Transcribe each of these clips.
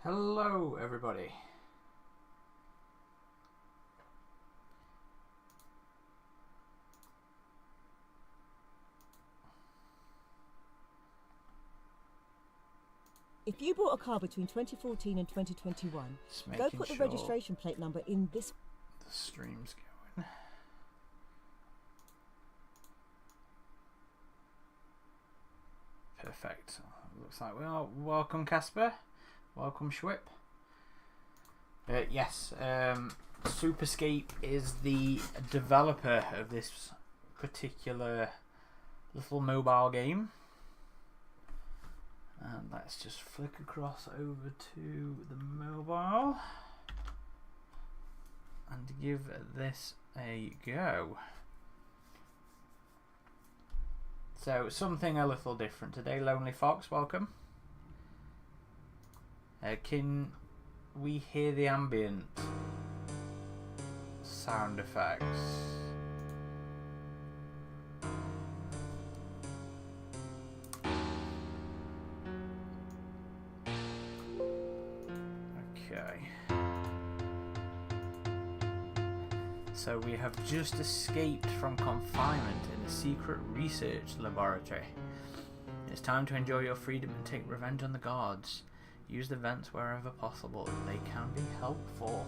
Hello, everybody. If you bought a car between 2014 and 2021, go put the registration plate number in this. The stream's going. Perfect. Looks like we are. Welcome, Casper. Welcome, Schwip. Yes, Superscape is the developer of this particular little mobile game. And let's just flick across over to the mobile and give this a go. So, something a little different today. Lonely Fox, welcome. Can we hear the ambient sound effects? Okay. So we have just escaped from confinement in a secret research laboratory. It's time to enjoy your freedom and take revenge on the guards. Use the vents wherever possible. They can be helpful.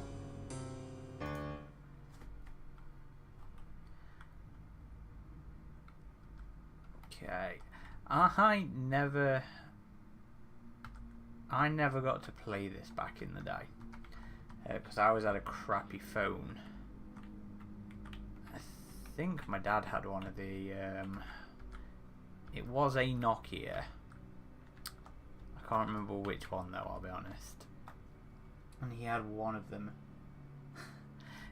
Okay. I never got to play this back in the day. Because I always had a crappy phone. I think my dad had one of the... it was a Nokia. I can't remember which one though, I'll be honest. And he had one of them.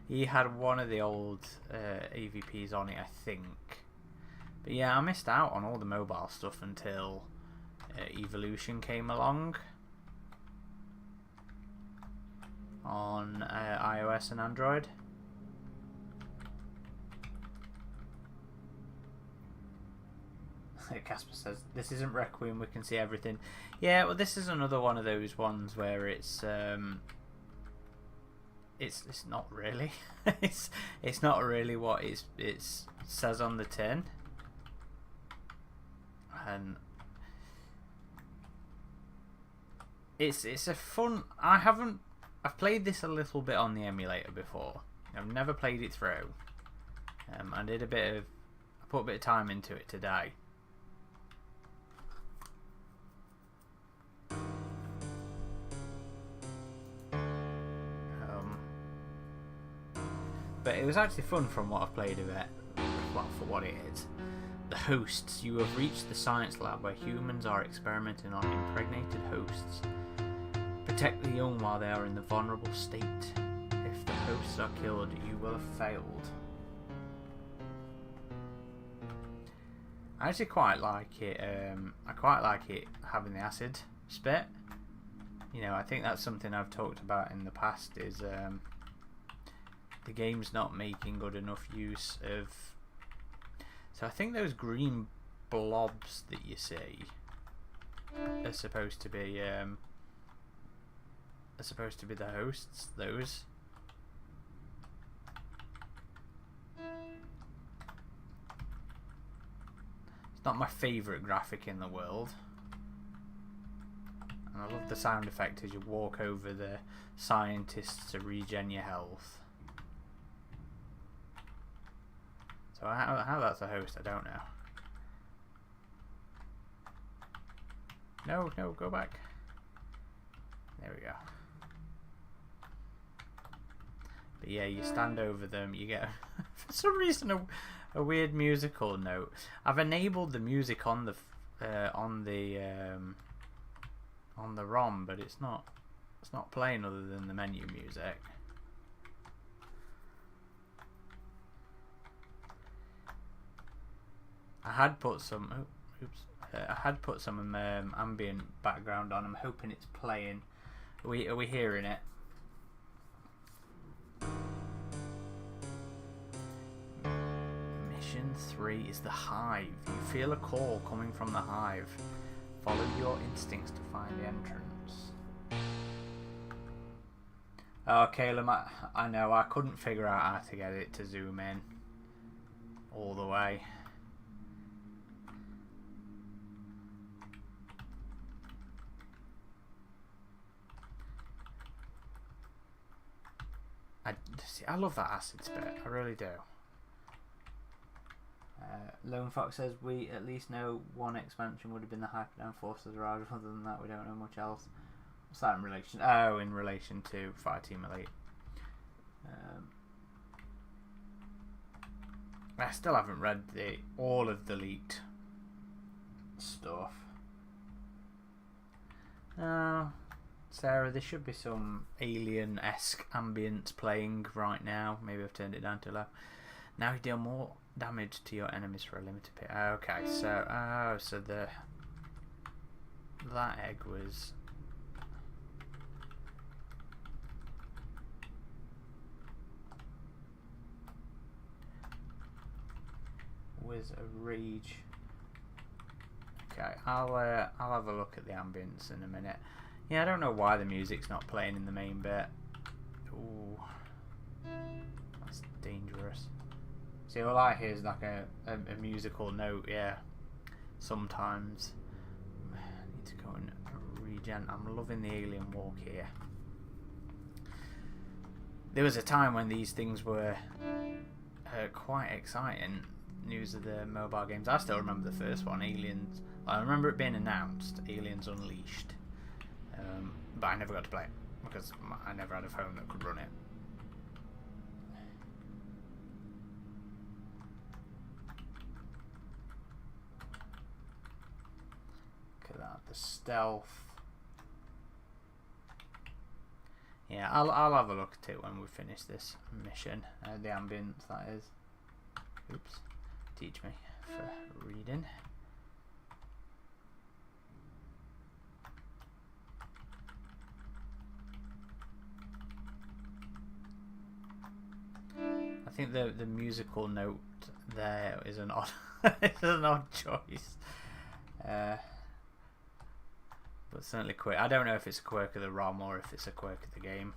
He had one of the old AVPs on it, I think. But yeah, I missed out on all the mobile stuff until Evolution came along on iOS and Android. Casper says, this isn't Requiem, we can see everything. Yeah, well, this is another one of those ones where it's not really. it's not really what it says on the tin. And it's a fun... I've played this a little bit on the emulator before. I've never played it through. I put a bit of time into it today. But it was actually fun from what I've played of it, well, for what it is. The hosts. You have reached the science lab where humans are experimenting on impregnated hosts. Protect the young while they are in the vulnerable state. If the hosts are killed, you will have failed. I actually quite like it. I quite like it having the acid spit. You know, I think that's something I've talked about in the past. Is the game's not making good enough use of. So I think those green blobs that you see are supposed to be the hosts. Those. It's not my favourite graphic in the world. And I love the sound effect as you walk over the scientists to regen your health. So how that's a host, I don't know. No, go back. There we go. But yeah, you stand over them, you get for some reason a weird musical note. I've enabled the music on the ROM, but it's not playing other than the menu music. I had put some ambient background on. I'm hoping it's playing. Are we hearing it? Mission 3 is the hive. You feel a call coming from the hive. Follow your instincts to find the entrance. Oh, Caleb, I know, I couldn't figure out how to get it to zoom in all the way. I love that acid spit, I really do. Lone Fox says we at least know one expansion would have been the Hyperdown Forces Arrival. Other than that, we don't know much else. What's that in relation? Oh, in relation to Fireteam Elite. I still haven't read all of the leaked stuff. Sarah, there should be some alien-esque ambience playing right now. Maybe I've turned it down too low. Now you deal more damage to your enemies for a limited period. Okay, so so that egg was a rage. Okay, I'll have a look at the ambience in a minute. Yeah, I don't know why the music's not playing in the main bit. Ooh, that's dangerous. See, all I hear is like a musical note. Yeah, sometimes. I need to go and regen. I'm loving the alien walk here. There was a time when these things were quite exciting. News of the mobile games. I still remember the first one, Aliens. I remember it being announced, Aliens Unleashed. But I never got to play it because I never had a phone that could run it. Look at that, the stealth. Yeah, I'll have a look at it when we finish this mission. The ambience, that is. Oops. Teach me for reading. I think the musical note there is an odd it's an odd choice, but certainly quirk. I don't know if it's a quirk of the ROM or if it's a quirk of the game.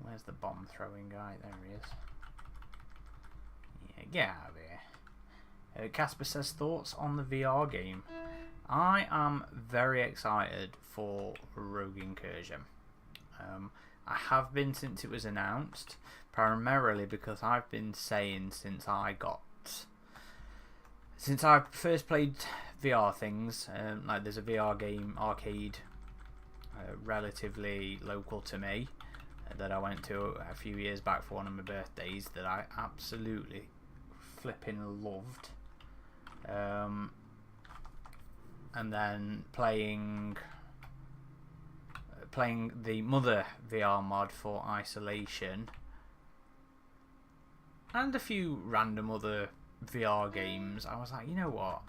Where's the bomb throwing guy? There he is. Yeah, get out of here. Casper says thoughts on the VR game. I am very excited for Rogue Incursion. I have been since it was announced, primarily because I've been saying since I first played VR things, like there's a VR game arcade relatively local to me that I went to a few years back for one of my birthdays that I absolutely flipping loved. And then playing the Mother VR mod for Isolation and a few random other VR games, I was like, you know what?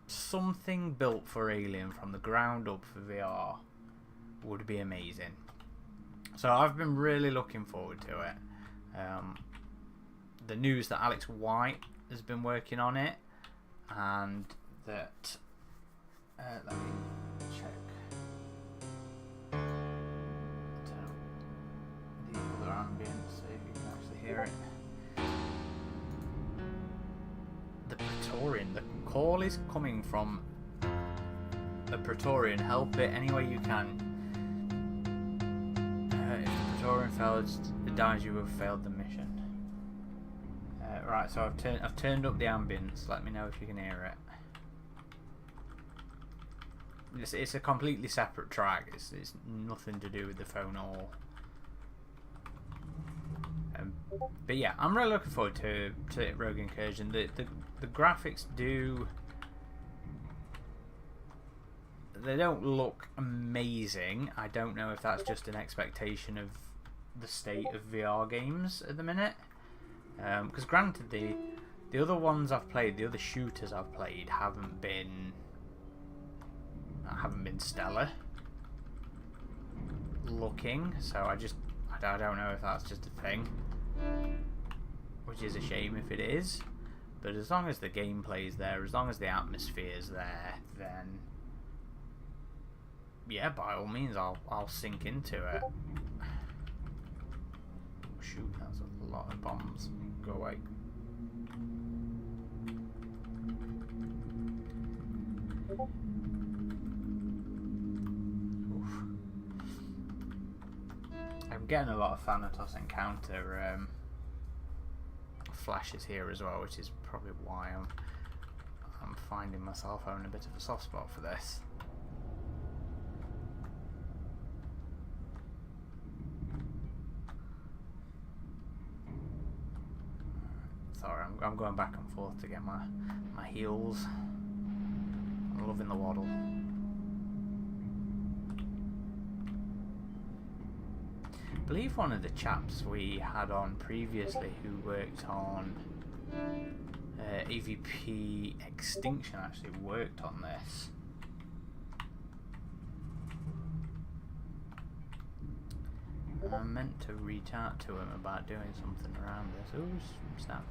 Something built for Alien from the ground up for VR would be amazing. So I've been really looking forward to it. The news that Alex White has been working on it, and that let me check the other ambience, see if you can actually hear it. The Praetorian, the call is coming from the Praetorian. Help it any way you can. If the Praetorian fails, it dies, you have failed the mission. Right, so I've turned up the ambience. Let me know if you can hear it. It's a completely separate track. It's nothing to do with the phone or. But yeah, I'm really looking forward to Rogue Incursion. The graphics they don't look amazing. I don't know if that's just an expectation of the state of VR games at the minute. Because granted, the other ones I've played, the other shooters I've played, haven't been stellar looking. So I don't know if that's just a thing, which is a shame if it is. But as long as the gameplay's there, as long as the atmosphere's there, then yeah, by all means, I'll sink into it. Oh, shoot, that's a lot of bombs. Go away. Oof. I'm getting a lot of Thanatos encounter flashes here as well, which is probably why I'm finding myself having a bit of a soft spot for this. Sorry, I'm going back and forth to get my heals. I'm loving the waddle. I believe one of the chaps we had on previously who worked on AVP Extinction actually worked on this. I meant to reach out to him about doing something around this. Ooh, snap.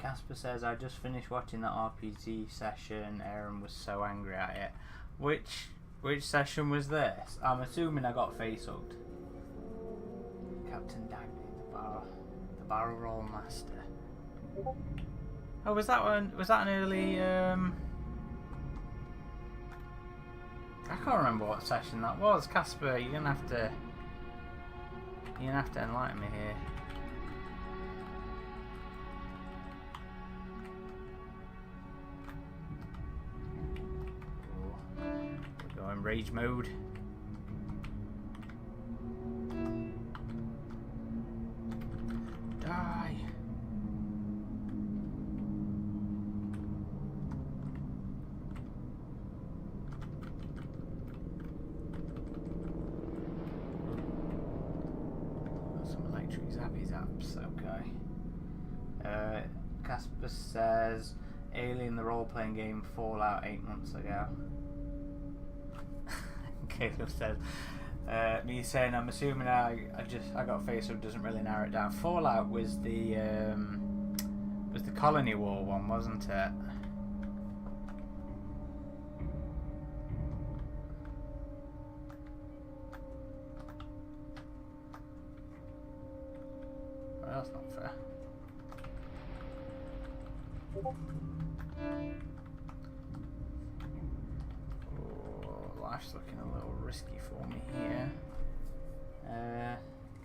Casper says, I just finished watching the RPG session. Aaron was so angry at it. Which session was this? I'm assuming I got face hugged. Captain Dagny, the barrel roll master. Oh, was that one? Was that an early? I can't remember what session that was. Casper, you're gonna have to enlighten me here. We're going rage mode. Die. Some electric zappy zaps, okay. Casper says, Alien the role-playing game Fallout 8 months ago. Caleb says, me saying I'm assuming I got face up doesn't really narrow it down. Fallout was the Colony War one, wasn't it? Well, that's not fair. Oh, life's looking a little risky for me here.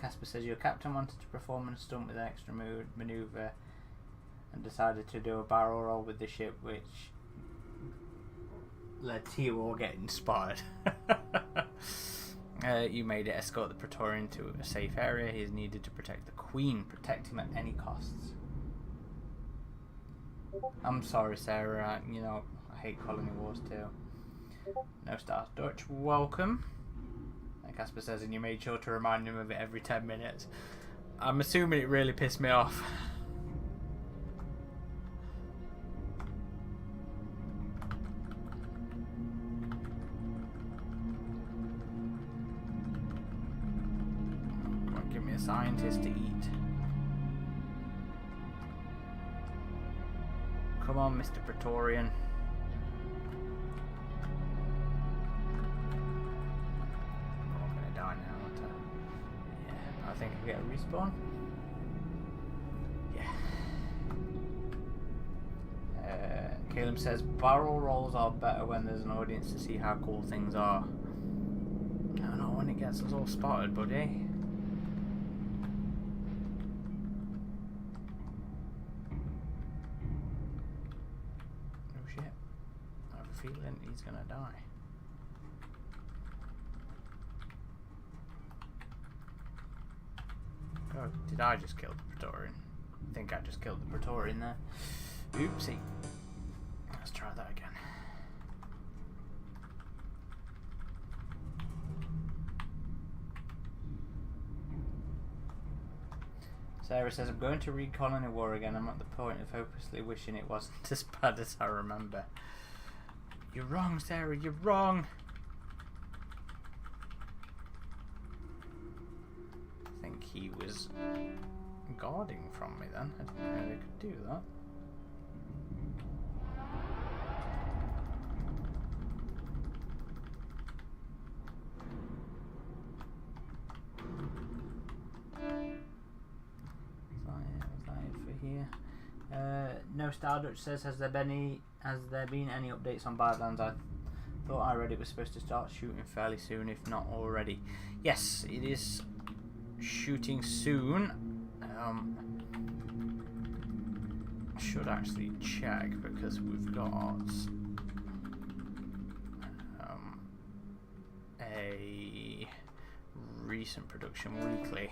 Casper says your captain wanted to perform a stunt with an extra maneuver and decided to do a barrel roll with the ship, which led to you all getting spotted. You made it escort the Praetorian to a safe area. He is needed to protect the Queen. Protect him at any costs. I'm sorry, Sarah. You know, I hate Colony Wars too. No stars. Dutch, welcome. And Casper says, and you made sure to remind him of it every 10 minutes. I'm assuming it really pissed me off. Come on, give me a scientist to eat. Come on, Mr. Praetorian. Oh, I'm gonna die now, aren't I? Yeah, I think I get a respawn. Yeah. Caleb says barrel rolls are better when there's an audience to see how cool things are. No, not when it gets us all spotted, buddy. Feeling he's gonna die. Oh, did I just kill the Praetorian? I think I just killed the Praetorian there. Oopsie. Let's try that again. Sarah says, I'm going to read Colony War again. I'm at the point of hopelessly wishing it wasn't as bad as I remember. You're wrong, Sarah, you're wrong. I think he was guarding from me then. I didn't know they could do that. Was that it for here? No Stardust says, has there been any updates on Badlands? I thought I read it was supposed to start shooting fairly soon, if not already. Yes, it is shooting soon. I should actually check because we've got a recent production weekly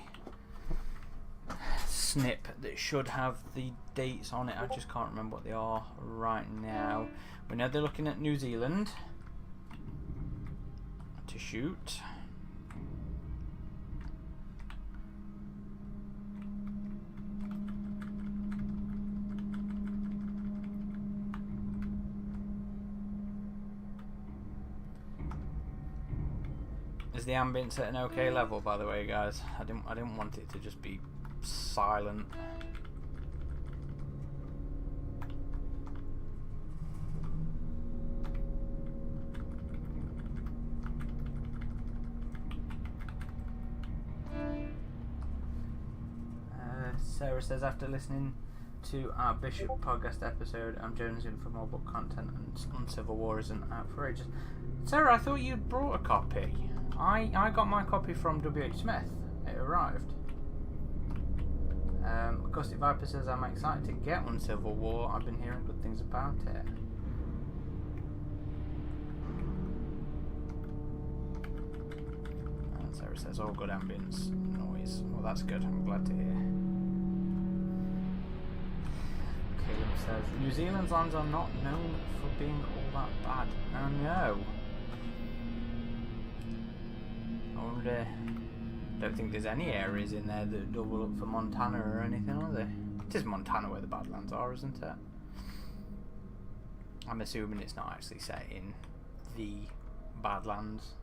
snip that should have the dates on it. I just can't remember what they are right now. We know they're looking at New Zealand to shoot. Is the ambience at an okay level, by the way, guys? I didn't want it to just be silent. Sarah says, after listening to our Bishop podcast episode, I'm jonesing for more book content, and Uncivil War isn't out for ages. Sarah, I thought you'd brought a copy. I got my copy from W.H. Smith. It arrived. Gusty Viper says, I'm excited to get Uncivil War. I've been hearing good things about it. And Sarah says, all good ambience noise. Well, that's good. I'm glad to hear. Caleb says, New Zealand's lands are not known for being all that bad. I know. I don't think there's any areas in there that double up for Montana or anything, are there? It is Montana where the Badlands are, isn't it? I'm assuming it's not actually set in the Badlands.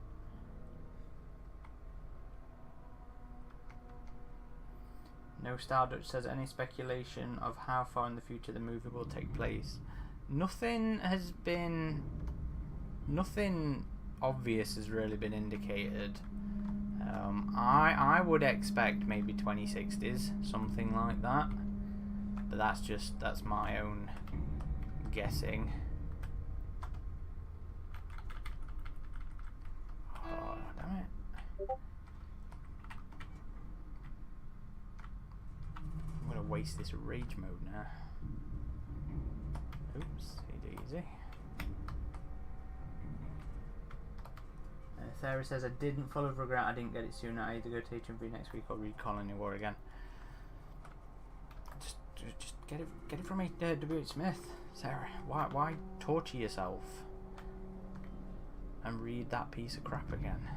No Stardust says, any speculation of how far in the future the movie will take place? Nothing obvious has really been indicated. I would expect maybe 2060s, something like that, but that's my own guessing. Oh, damn it. I'm gonna waste this rage mode now. Oops, easy. Sarah says, I didn't full of regret I didn't get it sooner. I either go to HMV next week or read Colony War again. Just get it from W.H. Smith, Sarah. Why torture yourself and read that piece of crap again?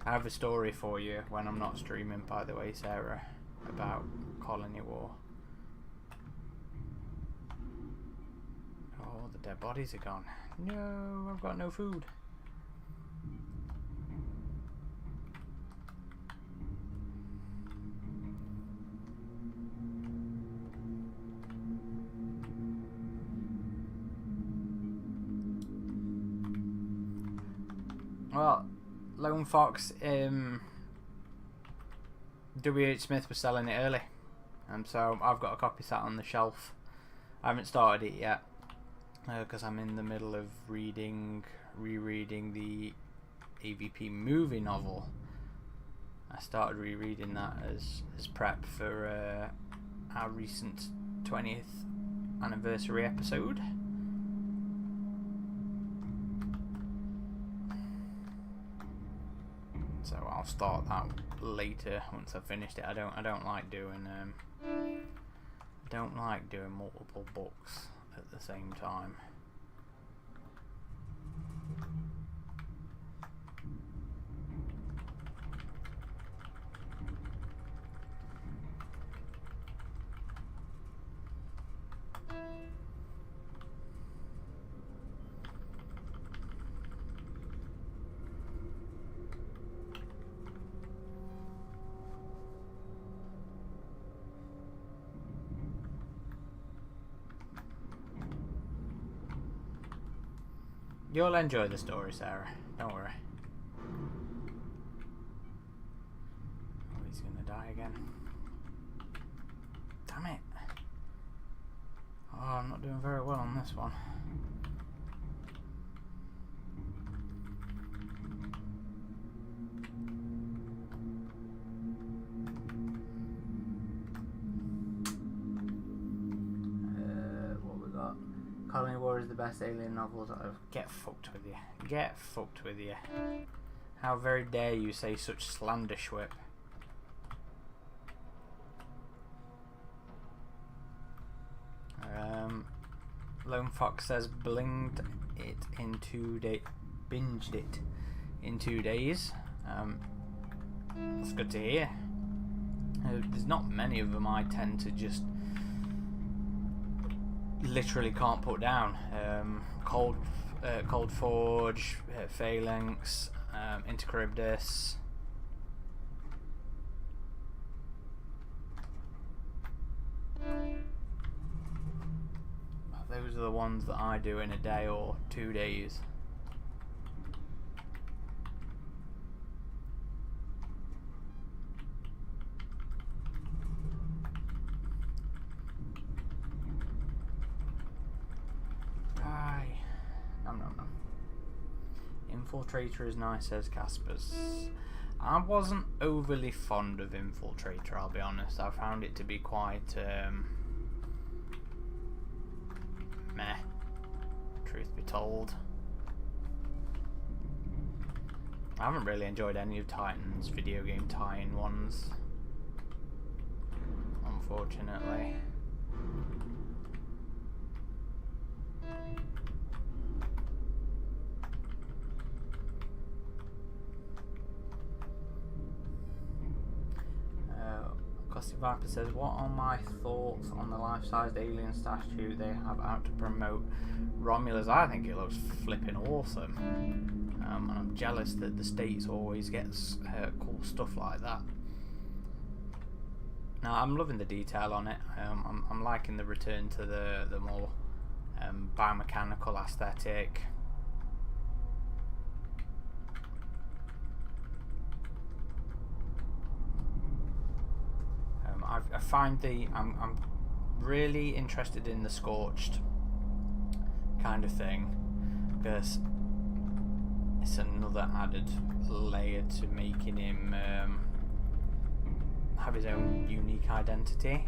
I have a story for you when I'm not streaming, by the way, Sarah, about Colony War. Oh, the dead bodies are gone. No, I've got no food. Well, Lone Fox, W.H. Smith was selling it early, and so I've got a copy sat on the shelf. I haven't started it yet because I'm in the middle of rereading the AVP movie novel. I started rereading that as prep for our recent 20th anniversary episode. So I'll start that later once I've finished it. I don't like doing multiple books at the same time. You'll enjoy the story, Sarah. Don't worry. Oh, he's gonna die again. Damn it. Oh, I'm not doing very well on this one. What we got? Colony War is the best alien novels. Get fucked with you. Get fucked with you. How very dare you say such slander, Schwip. Lone Fox says binged it in 2 days. Binged it in 2 days. That's good to hear. There's not many of them I tend to just literally can't put down. Cold Forge, Phalanx, Intercharybdis. Those are the ones that I do in a day or 2 days. Die. Nom. Infiltrator is nice, says Caspers. I wasn't overly fond of Infiltrator, I'll be honest. I found it to be quite meh, truth be told. I haven't really enjoyed any of Titan's video game tie-in ones, unfortunately. Costy Viper says, what are my thoughts on the life-sized alien statue they have out to promote Romulus? I think it looks flipping awesome. And I'm jealous that the States always gets cool stuff like that. Now, I'm loving the detail on it. I'm liking the return to the more biomechanical aesthetic. I find I'm really interested in the Scorched kind of thing, because it's another added layer to making him have his own unique identity.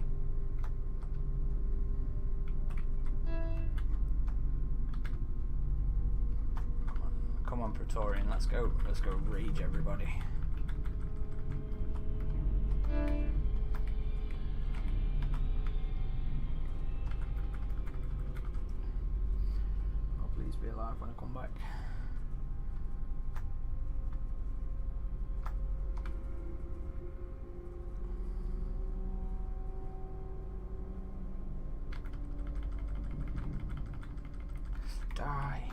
Come on, Praetorian, let's go rage everybody. Be alive when I come back. Die.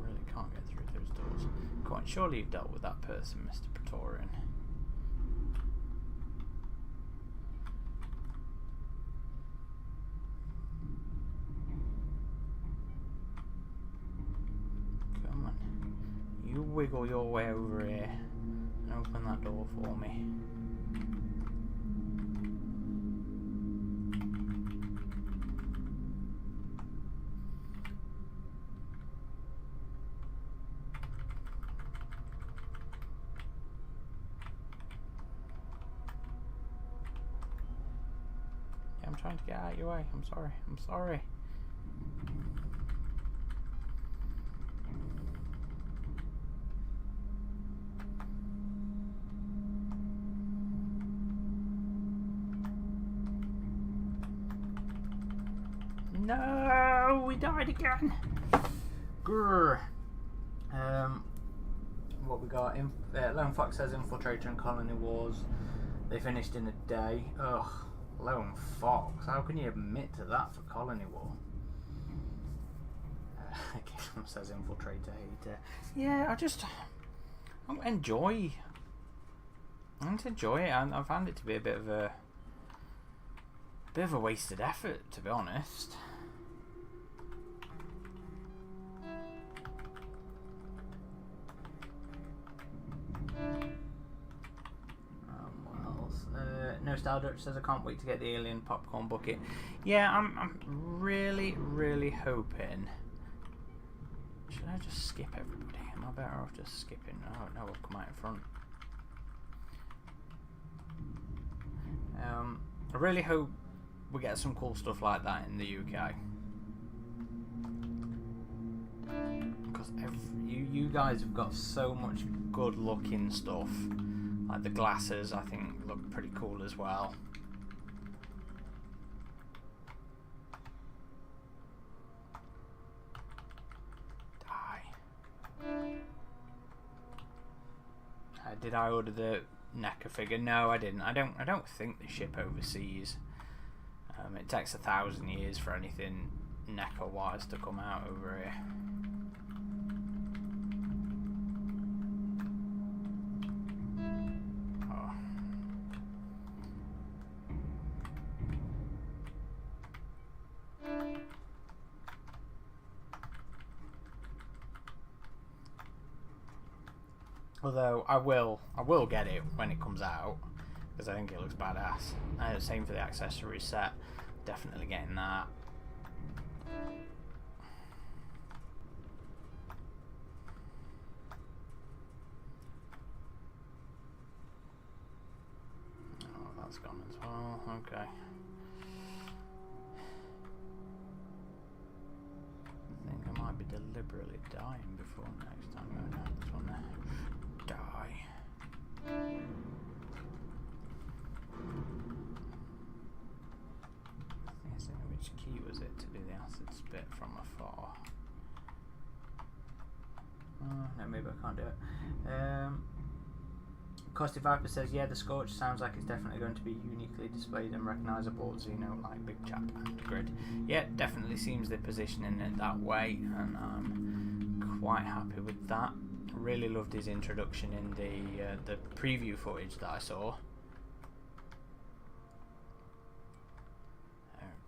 Really can't get through those doors. Quite surely you've dealt with that person, Mr. Praetorian. Wiggle your way over here and open that door for me. Yeah, I'm trying to get out of your way. I'm sorry. No, we died again. Grr. What we got? Lone Fox says Infiltrator and Colony Wars. They finished in a day. Ugh, Lone Fox. How can you admit to that for Colony War? Again, says Infiltrator hater. Yeah, I enjoy it. I found it to be a bit of a wasted effort, to be honest. No Style Dutch says I can't wait to get the alien popcorn bucket. Yeah, I'm really, really hoping. Should I just skip everybody? Am I better off just skipping? Oh no, we'll come out in front. I really hope we get some cool stuff like that in the UK. Because you guys have got so much good looking stuff. Like the glasses, I think, look pretty cool as well. Did I order the NECA figure? No, I didn't. I don't think they ship overseas. It takes 1,000 years for anything NECA wise to come out over here. Oh. Although I will get it when it comes out because I think it looks badass. Same for the accessory set. Definitely getting that. Oh, that's gone as well. Okay. I think I might be deliberately dying before next time going out this one there. Die. Which key was it to do the acid spit from afar? No, maybe I can't do it. Costy Viper says, yeah, the Scorch sounds like it's definitely going to be uniquely displayed and recognisable, Xeno, like Big Chap and Grid. Yeah, definitely seems they're positioning it that way, and I'm quite happy with that. Really loved his introduction in the preview footage that I saw,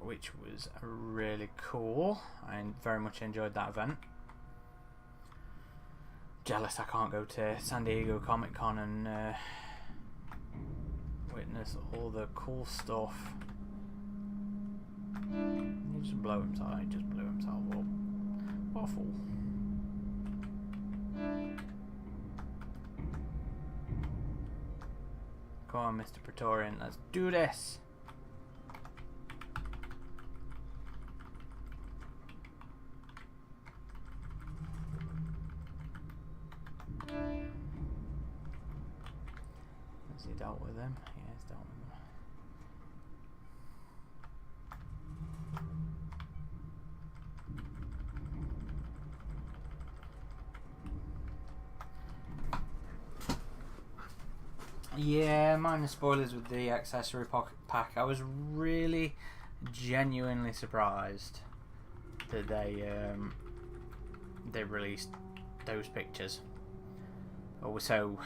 which was really cool. I very much enjoyed that event. Jealous I can't go to San Diego Comic Con and witness all the cool stuff. He just blew himself. He just blew himself up. What a fool. Come on, Mr. Praetorian, let's do this. Has he dealt with him? He has dealt with him. Yeah, minor spoilers with the accessory pack. I was really genuinely surprised that they released those pictures. Or were so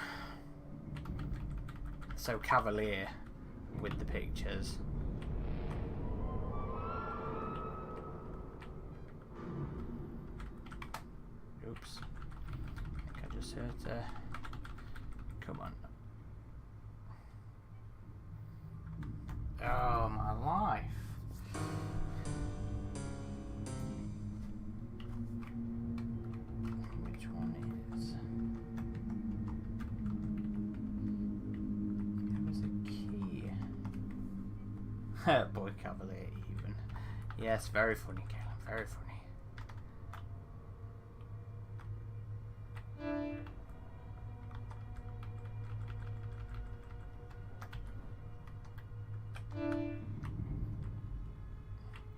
cavalier with the pictures. Oops. I think I just hurt come on. Oh, my life. Which one is? There was a key. Boy Cavalier even. Yes, very funny, Caleb. Very funny.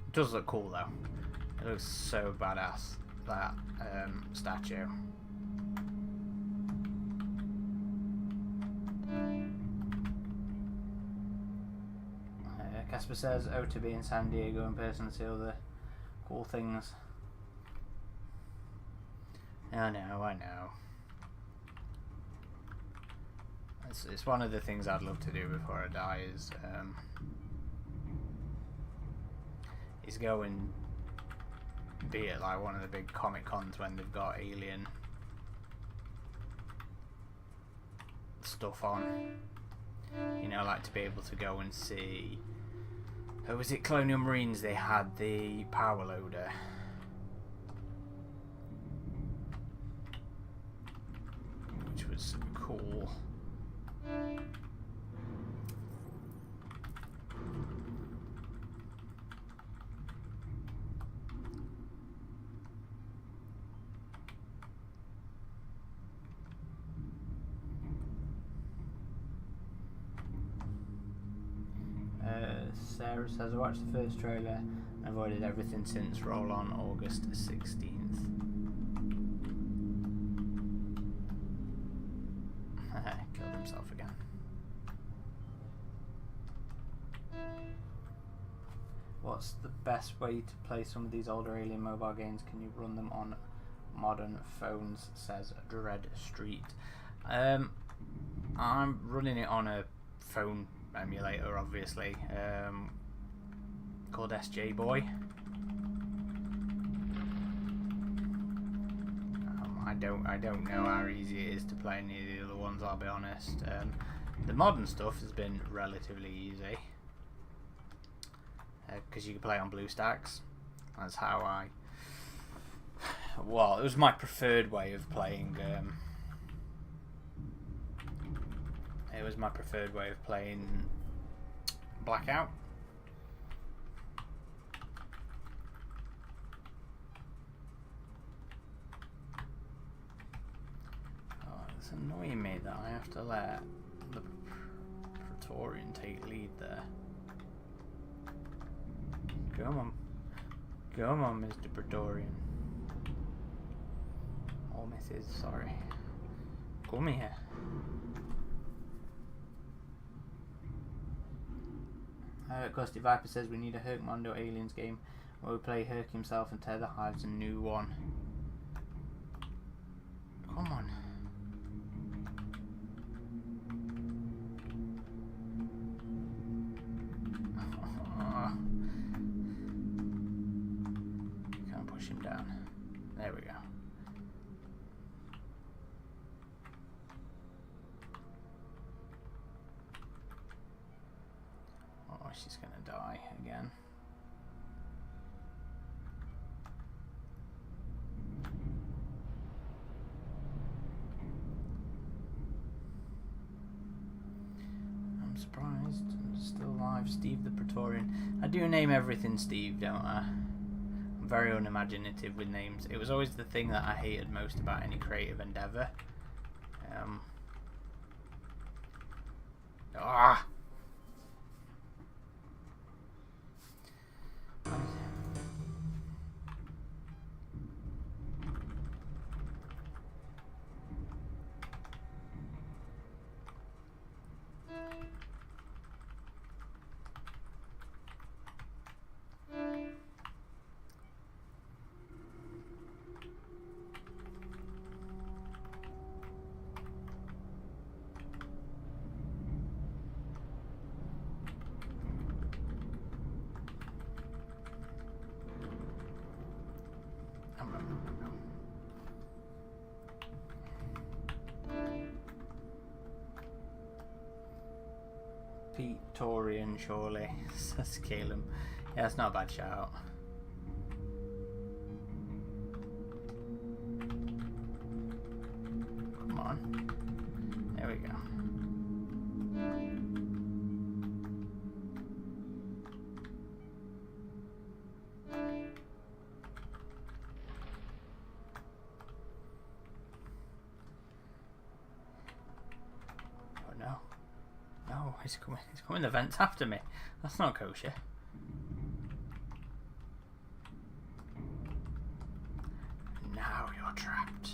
It does look cool though. It looks so badass, that statue. Casper says, oh, to be in San Diego in person and see all the cool things. I know. It's one of the things I'd love to do before I die is go and be at like one of the big Comic Cons when they've got alien stuff on. You know, like to be able to go and see. Was it Colonial Marines? They had the power loader. Which was cool. Sarah says, I watched the first trailer and avoided everything since roll on August 16th. Killed himself again. What's the best way to play some of these older Alien mobile games? Can you run them on modern phones? Says Dread Street. I'm running it on a phone emulator, obviously, called SJ Boy. I don't know how easy it is to play any of the other ones, I'll be honest. The modern stuff has been relatively easy because you can play on BlueStacks. That's how well, it was my preferred way of playing. It was my preferred way of playing Blackout. Oh, it's annoying me that I have to let the Praetorian take lead there. Come on. Come on, Mr. Praetorian. Or Mrs. Sorry. Come here. Ghosty Viper says we need a Herc Mondo Aliens game where we play Herc himself and tear the hives a new one. Come on. Can't push him down. There we go. Oh, she's gonna die again. I'm surprised I'm still alive. Steve the Praetorian. I do name everything Steve, don't I? I'm very unimaginative with names. It was always the thing that I hated most about any creative endeavour. Ah! Praetorian, surely, says Caleb. Yeah, it's not a bad shout. Come on. There we go. He's coming the vents after me. That's not kosher. Now you're trapped.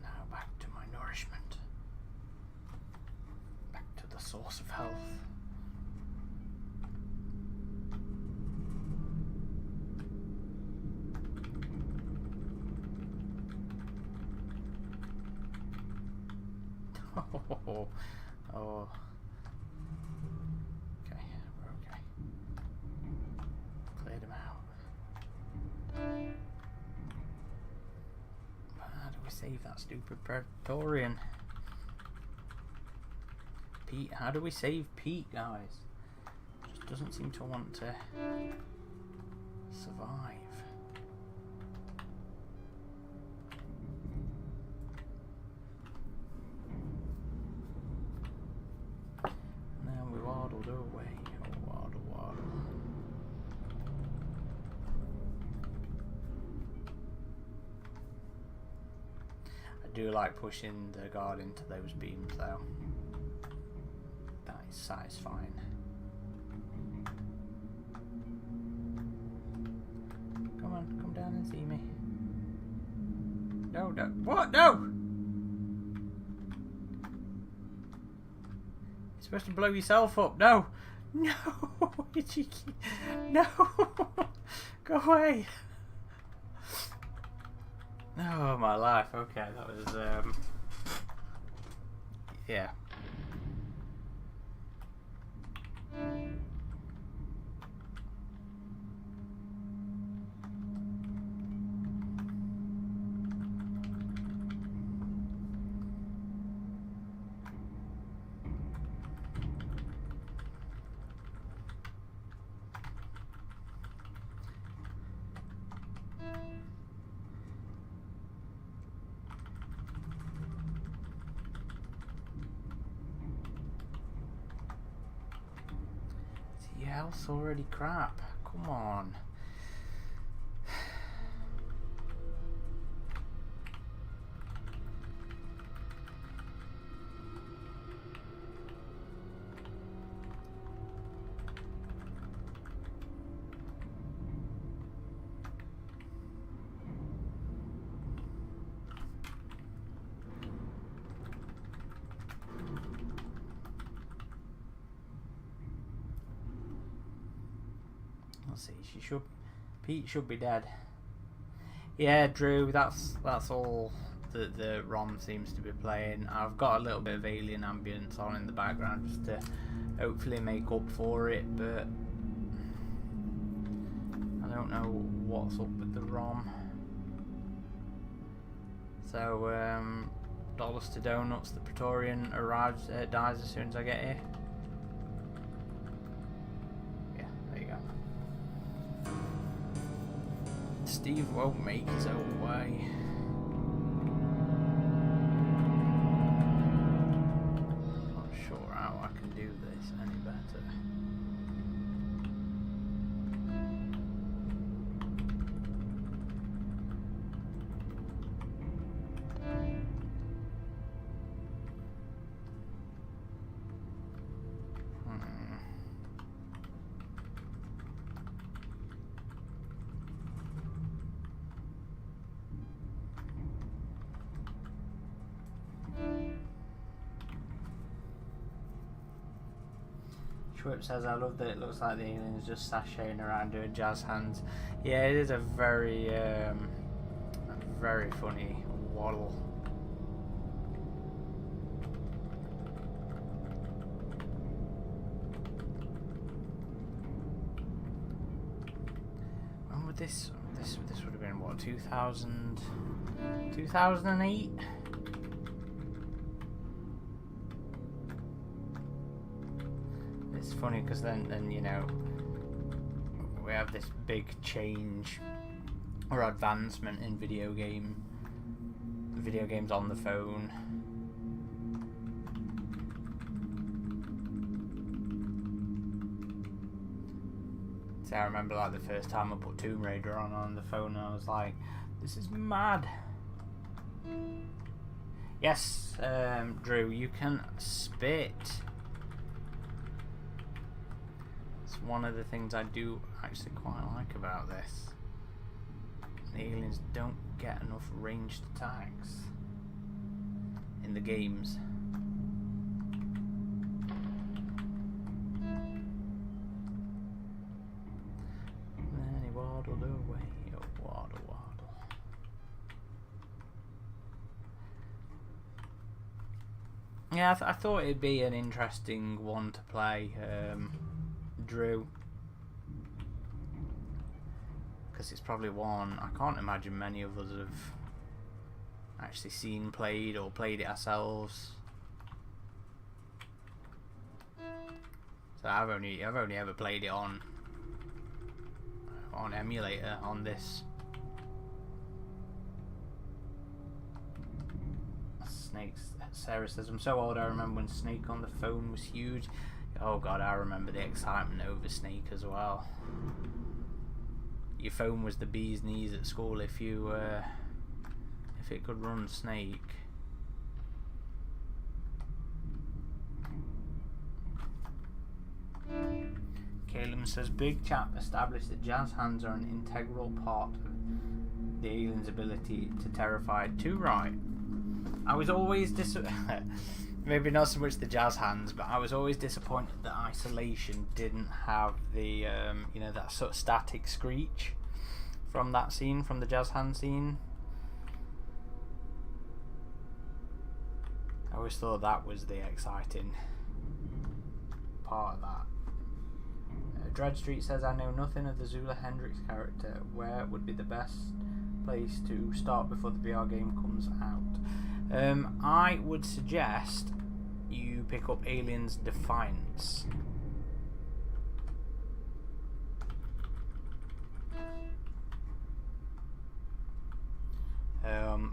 Now back to my nourishment. Back to the source of health. Oh. Okay, we're okay. save that stupid Praetorian? Pete, how do we save Pete, guys? Just doesn't seem to want to survive. And then we waddled away. Oh, waddle, waddle. I do like pushing the guard into those beams, though. That is satisfying. Come on, come down and see me. No, no. What? No! You're supposed to blow yourself up. No! No! You cheeky. No! Go away! Oh, my life. Okay, that was, yeah. Yeah, it's already crap. Come on. Let's see, Pete should be dead. Yeah, Drew, that's all the ROM seems to be playing. I've got a little bit of alien ambience on in the background just to hopefully make up for it, but I don't know what's up with the ROM. So, dollars to donuts, the Praetorian arrives, dies as soon as I get here. Steve won't make his own way. Not sure how I can do this any better. Schwip says, I love that it looks like the alien's just sashaying around doing jazz hands. Yeah, it is a very funny waddle. When would this would have been what, 2008? It's funny because then you know we have this big change or advancement in video games on the phone. So I remember like the first time I put Tomb Raider on the phone, and I was like, this is mad. Yes, Drew, you can spit. One of the things I do actually quite like about this. The aliens don't get enough ranged attacks in the games. And then he waddled away. Oh, waddle, waddle. Yeah, I thought it'd be an interesting one to play. Drew, because it's probably one I can't imagine many of us have actually seen played or played it ourselves. So I've only ever played it on emulator on this. Snakes. Sarah says, I'm so old I remember when Snake on the phone was huge. Oh god, I remember the excitement over Snake as well. Your phone was the bee's knees at school if it could run Snake. Caleb says, Big Chap established that jazz hands are an integral part of the alien's ability to terrify. Too right. I was always maybe not so much the jazz hands, but I was always disappointed that Isolation didn't have the you know, that sort of static screech from that scene, from the jazz hand scene. I always thought that was the exciting part of that. Dread Street says, I know nothing of the Zula Hendrix character. Where would be the best place to start before the VR game comes out? I would suggest you pick up Aliens Defiance.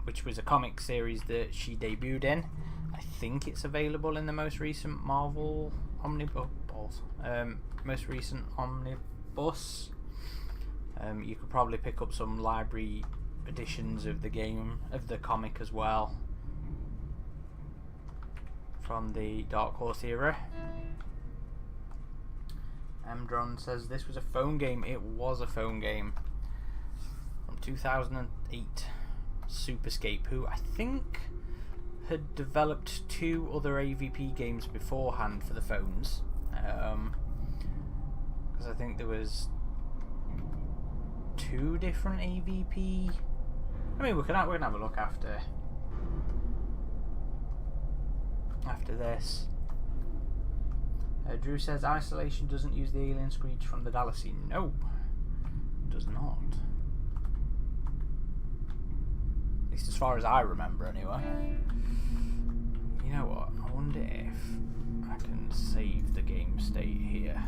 Which was a comic series that she debuted in. I think it's available in the most recent Marvel Omnibus. Most recent Omnibus. You could probably pick up some library editions of the game, of the comic as well, from the Dark Horse era. Mdron says this was a phone game. It was a phone game from 2008. Superscape, who I think had developed 2 other AVP games beforehand for the phones, because I think there was 2 different AVP. I mean, we're gonna have a look after this. Drew says Isolation doesn't use the alien screech from the Dallas scene. No, it does not. At least as far as I remember, anyway. You know what? I wonder if I can save the game state here.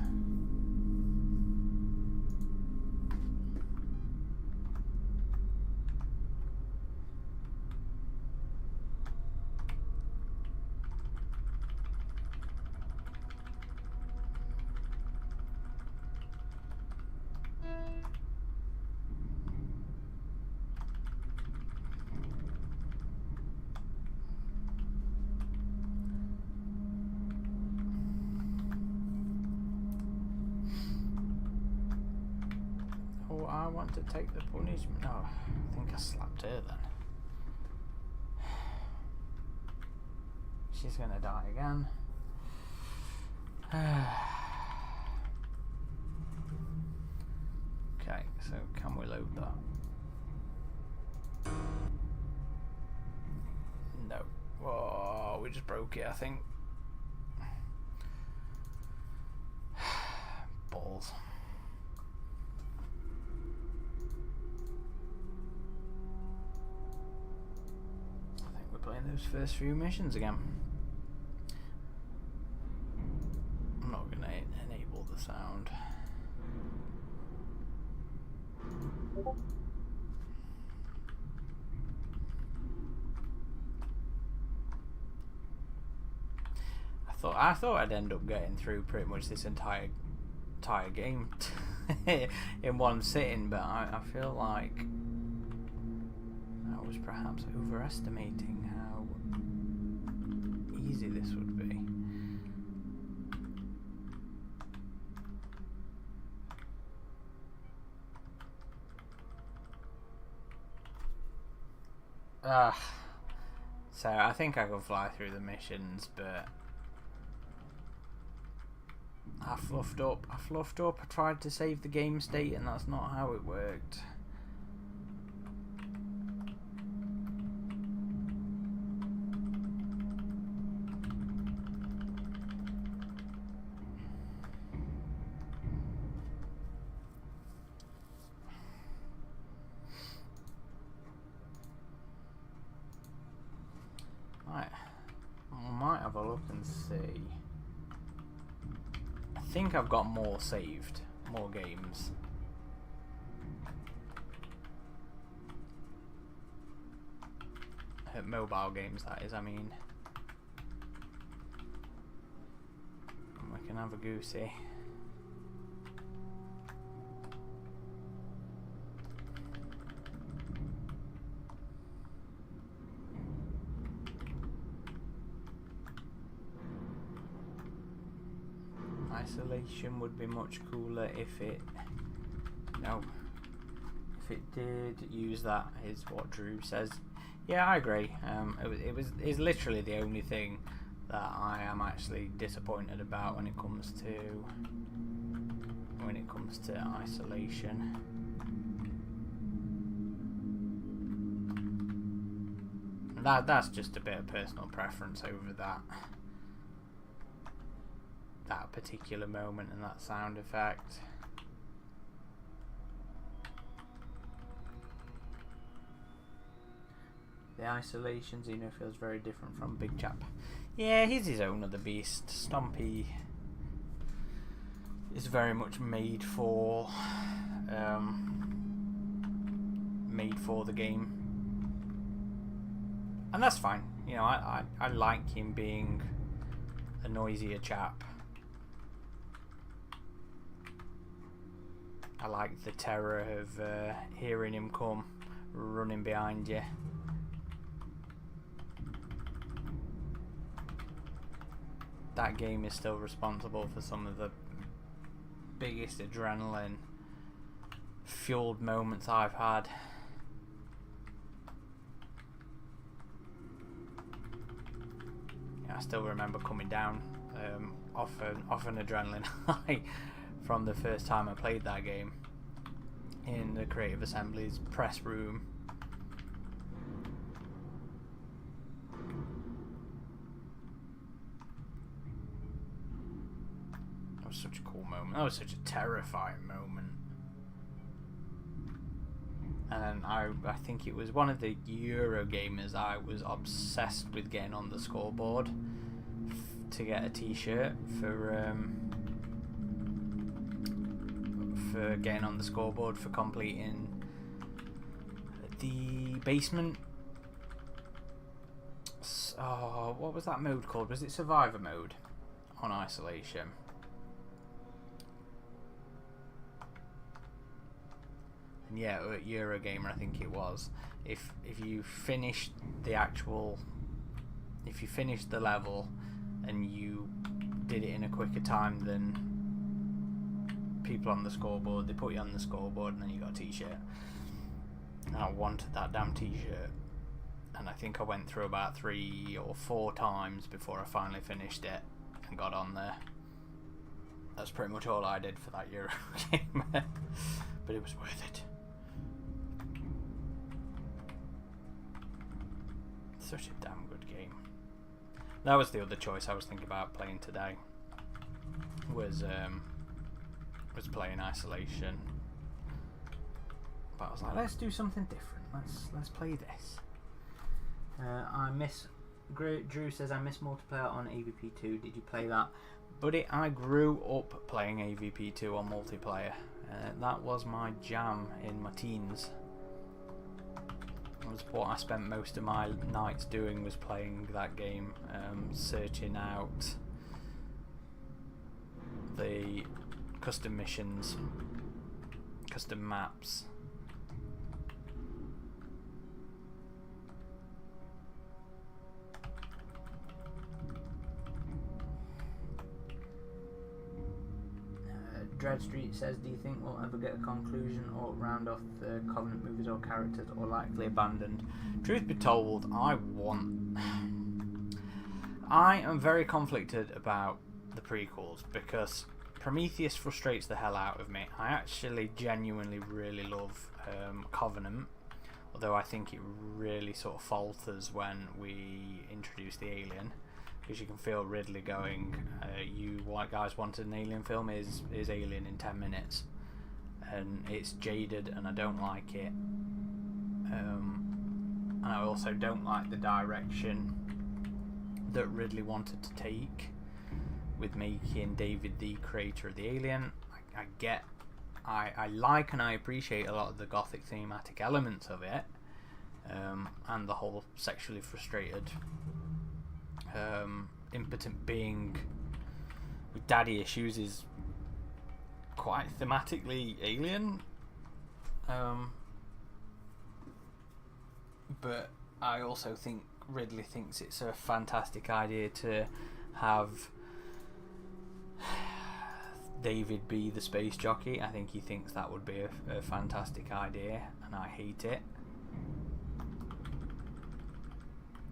I want to take the punishment. No, I think I slapped her then. She's gonna die again. Okay, so can we load that? No. Whoa, we just broke it, I think. Balls. Playing those first few missions again. I'm not going to enable the sound. I thought I'd end up getting through pretty much this entire game in one sitting, but I feel like I was perhaps overestimating how easy this would be. So I think I can fly through the missions, but I fluffed up. I tried to save the game state, and that's not how it worked. might have a look and see. I think I've got more saved, more games. Mobile games, that is, I mean. And we can have a goosey. Isolation would be much cooler if it did use that, is what Drew says. Yeah, I agree. It's literally the only thing that I am actually disappointed about when it comes to isolation. That's just a bit of personal preference over that particular moment and that sound effect. The isolation Xeno feels very different from Big Chap. Yeah, he's his own other beast. Stompy is very much made for the game, and that's fine. You know, I like him being a noisier chap. I like the terror of hearing him come running behind you. That game is still responsible for some of the biggest adrenaline fueled moments I've had. Yeah, I still remember coming down off an adrenaline high from the first time I played that game in the Creative Assembly's press room. That was such a cool moment. That was such a terrifying moment. And I think it was one of the Eurogamers I was obsessed with getting on the scoreboard to get a t-shirt for getting on the scoreboard for completing the basement. Oh, what was that mode called? Was it Survivor mode on Isolation? And yeah, at Eurogamer I think it was. If you finished the level and you did it in a quicker time than people on the scoreboard, they put you on the scoreboard and then you got a t-shirt. And I wanted that damn t-shirt, and I think I went through about 3 or 4 times before I finally finished it and got on there. That's pretty much all I did for that Euro game. But it was worth it. Such a damn good game. That was the other choice I was thinking about playing today, was playing Isolation, but I was like, let's do something different. Let's play this. Drew says, I miss multiplayer on AVP2. Did you play that? Buddy, I grew up playing AVP2 on multiplayer. That was my jam in my teens. That was what I spent most of my nights doing, was playing that game, searching out the custom missions, custom maps. Dread Street says, do you think we'll ever get a conclusion or round off the Covenant movies or characters, or likely abandoned? Truth be told, I am very conflicted about the prequels, because Prometheus frustrates the hell out of me. I actually genuinely really love Covenant, although I think it really sort of falters when we introduce the alien, because you can feel Ridley going, you white guys wanted an alien film, is Alien in 10 minutes, and it's jaded and I don't like it. And I also don't like the direction that Ridley wanted to take with making David the creator of the alien. I like and I appreciate a lot of the gothic thematic elements of it, and the whole sexually frustrated, impotent being with daddy issues is quite thematically alien. But I also think Ridley thinks it's a fantastic idea to have David be the space jockey. I think he thinks that would be a fantastic idea, and I hate it.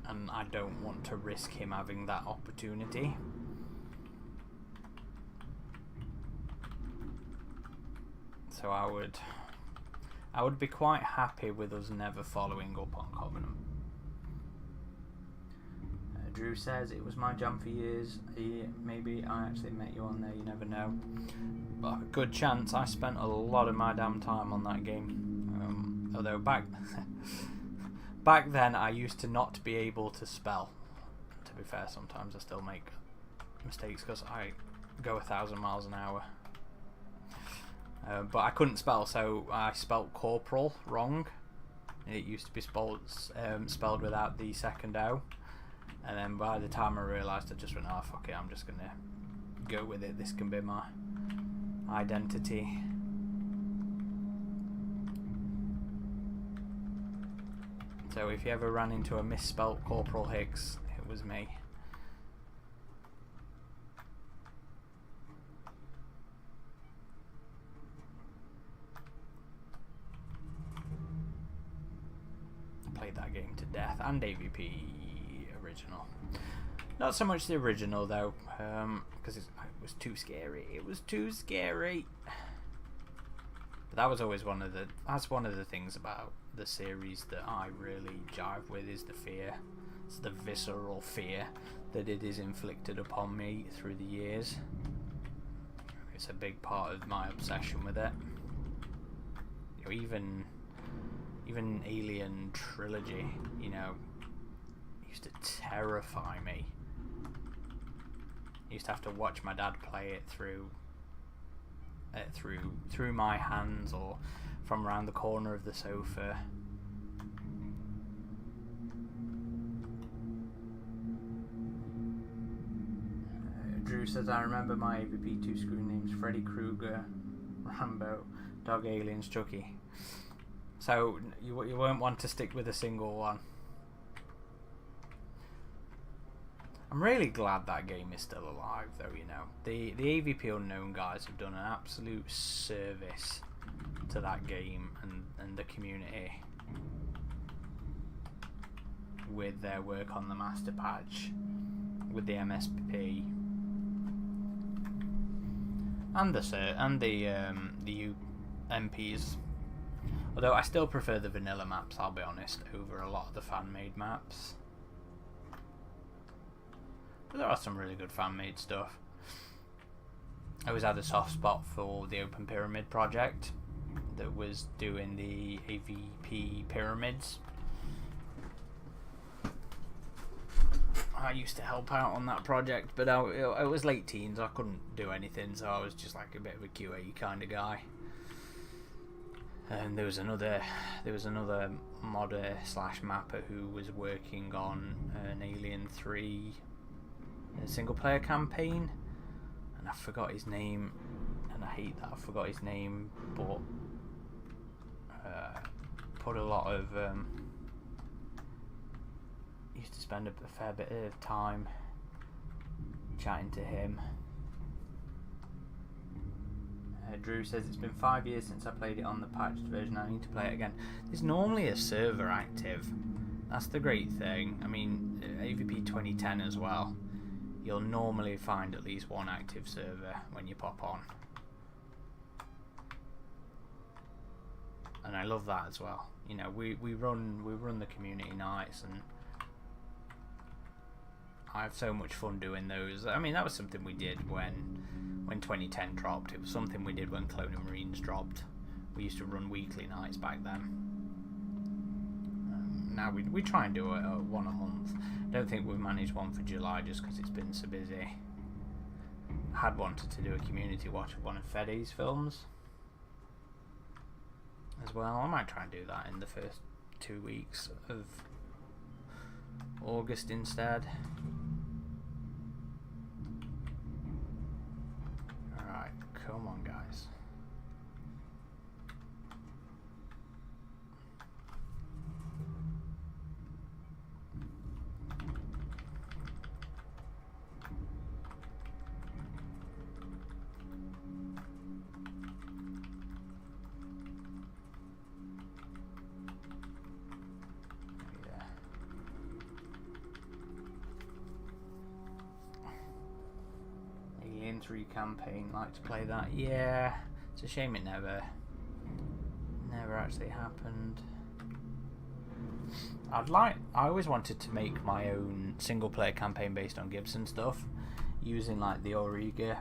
And I don't want to risk him having that opportunity. So I would be quite happy with us never following up on Covenant. Drew says, it was my jam for years. Maybe I actually met you on there, you never know. But a good chance. I spent a lot of my damn time on that game. Although back then I used to not be able to spell. To be fair, sometimes I still make mistakes because I go 1,000 miles an hour. But I couldn't spell, so I spelt corporal wrong. It used to be spelled without the second O. And then by the time I realised, I just went, oh fuck it, I'm just gonna go with it. This can be my identity. So if you ever ran into a misspelt Corporal Hicks, it was me. I played that game to death, and AVP original. Not so much the original though, because it was too scary. It was too scary. But that was always one of the things about the series that I really jive with, is the fear. It's the visceral fear that it is inflicted upon me through the years. It's a big part of my obsession with it. You know, even Alien Trilogy, you know, used to terrify me. I used to have to watch my dad play it through my hands or from around the corner of the sofa. Drew says, I remember my AVP 2 screen names: Freddy Krueger, Rambo, Dog Aliens, Chucky. So you won't want to stick with a single one. I'm really glad that game is still alive though, you know. The AVP Unknown guys have done an absolute service to that game and the community with their work on the Master Patch, with the MSP, and the MPs. Although I still prefer the vanilla maps, I'll be honest, over a lot of the fan-made maps. But there are some really good fan-made stuff. I always had a soft spot for the Open Pyramid project that was doing the AVP pyramids. I used to help out on that project, but I was late teens, I couldn't do anything, so I was just like a bit of a QA kind of guy. And there was another modder / mapper who was working on an Alien 3 single player campaign, and I forgot his name, and I hate that I forgot his name, but put a lot of used to spend a fair bit of time chatting to him. Drew says, it's been 5 years since I played it on the patched version, I need to play it again. There's normally a server active, that's the great thing. I mean, AVP 2010 as well, you'll normally find at least one active server when you pop on, and I love that as well. You know, we run the community nights, and I have so much fun doing those. I mean, that was something we did when 2010 dropped. It was something we did when Clone Marines dropped. We used to run weekly nights back then. now. We try and do one a month. Don't think we've managed one for July just because it's been so busy. I had wanted to do a community watch of one of Feddy's films as well. I might try and do that in the first 2 weeks of August instead. Alright, come on guys. Alien 3 campaign, like to play that. Yeah, it's a shame it never actually happened. I always wanted to make my own single player campaign based on Gibson stuff, using like the Auriga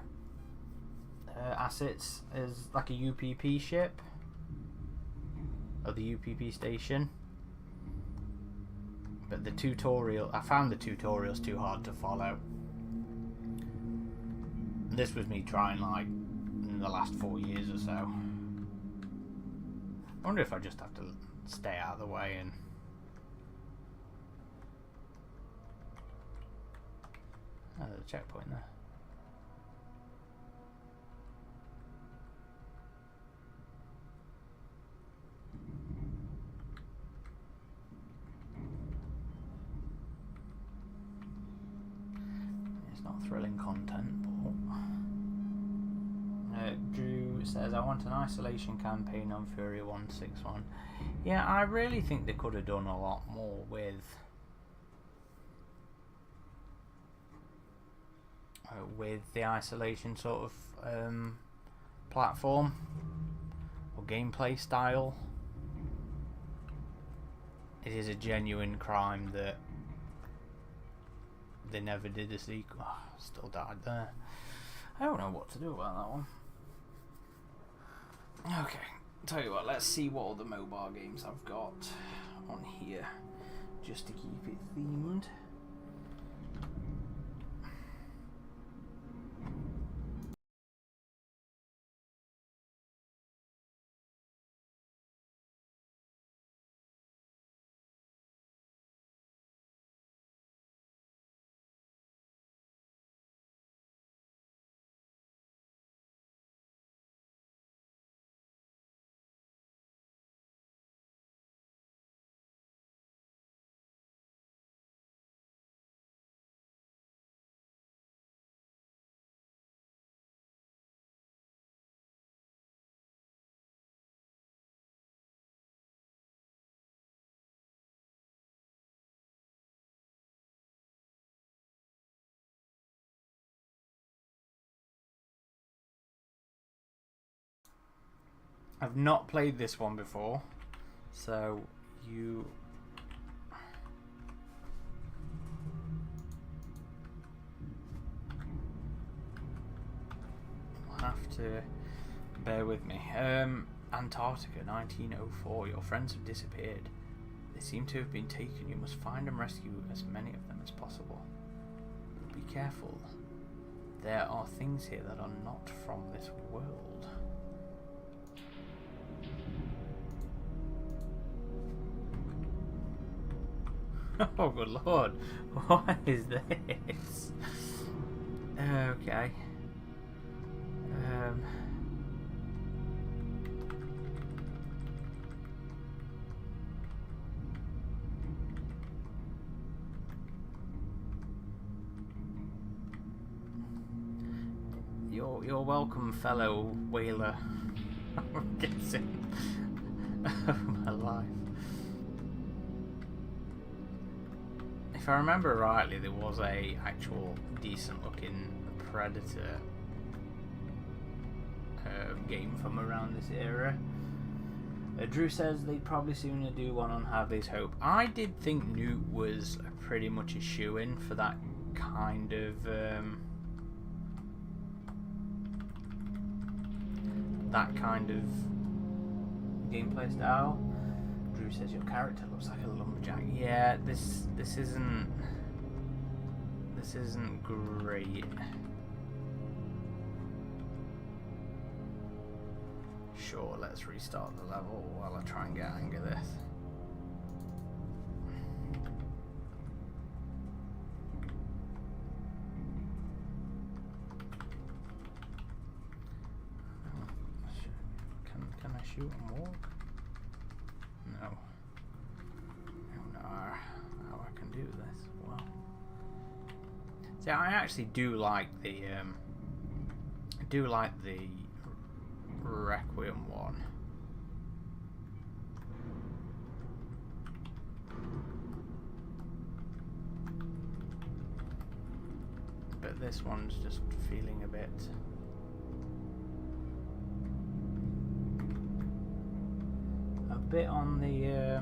assets as like a UPP ship or the UPP station. But the tutorial, I found the tutorials too hard to follow. This was me trying like in the last 4 years or so. I wonder if I just have to stay out of the way and there's a checkpoint there. It's not thrilling content, but Drew says, I want an isolation campaign on Fury 161. Yeah, I really think they could have done a lot more with the isolation sort of platform or gameplay style. It is a genuine crime that they never did a sequel. Oh, still died there. I don't know what to do about that one. Okay, tell you what, let's see what other mobile games I've got on here, just to keep it themed. I've not played this one before, so you have to bear with me. Antarctica, 1904. Your friends have disappeared. They seem to have been taken. You must find and rescue as many of them as possible. Be careful. There are things here that are not from this world. Oh good lord, what is this? Okay. You're welcome, fellow whaler. I'm guessing of my life. If I remember rightly, there was a actual decent looking Predator game from around this era. Drew says they'd probably sooner do one on Hadley's Hope. I did think Newt was pretty much a shoo-in for that kind of gameplay style. Drew says your character looks like a lumberjack. Yeah, this isn't great. Sure, let's restart the level while I try and get hang of this. Can I shoot and walk? No. I don't know how I can do this. Well, see, I actually do like the Requiem one. But this one's just feeling a bit on the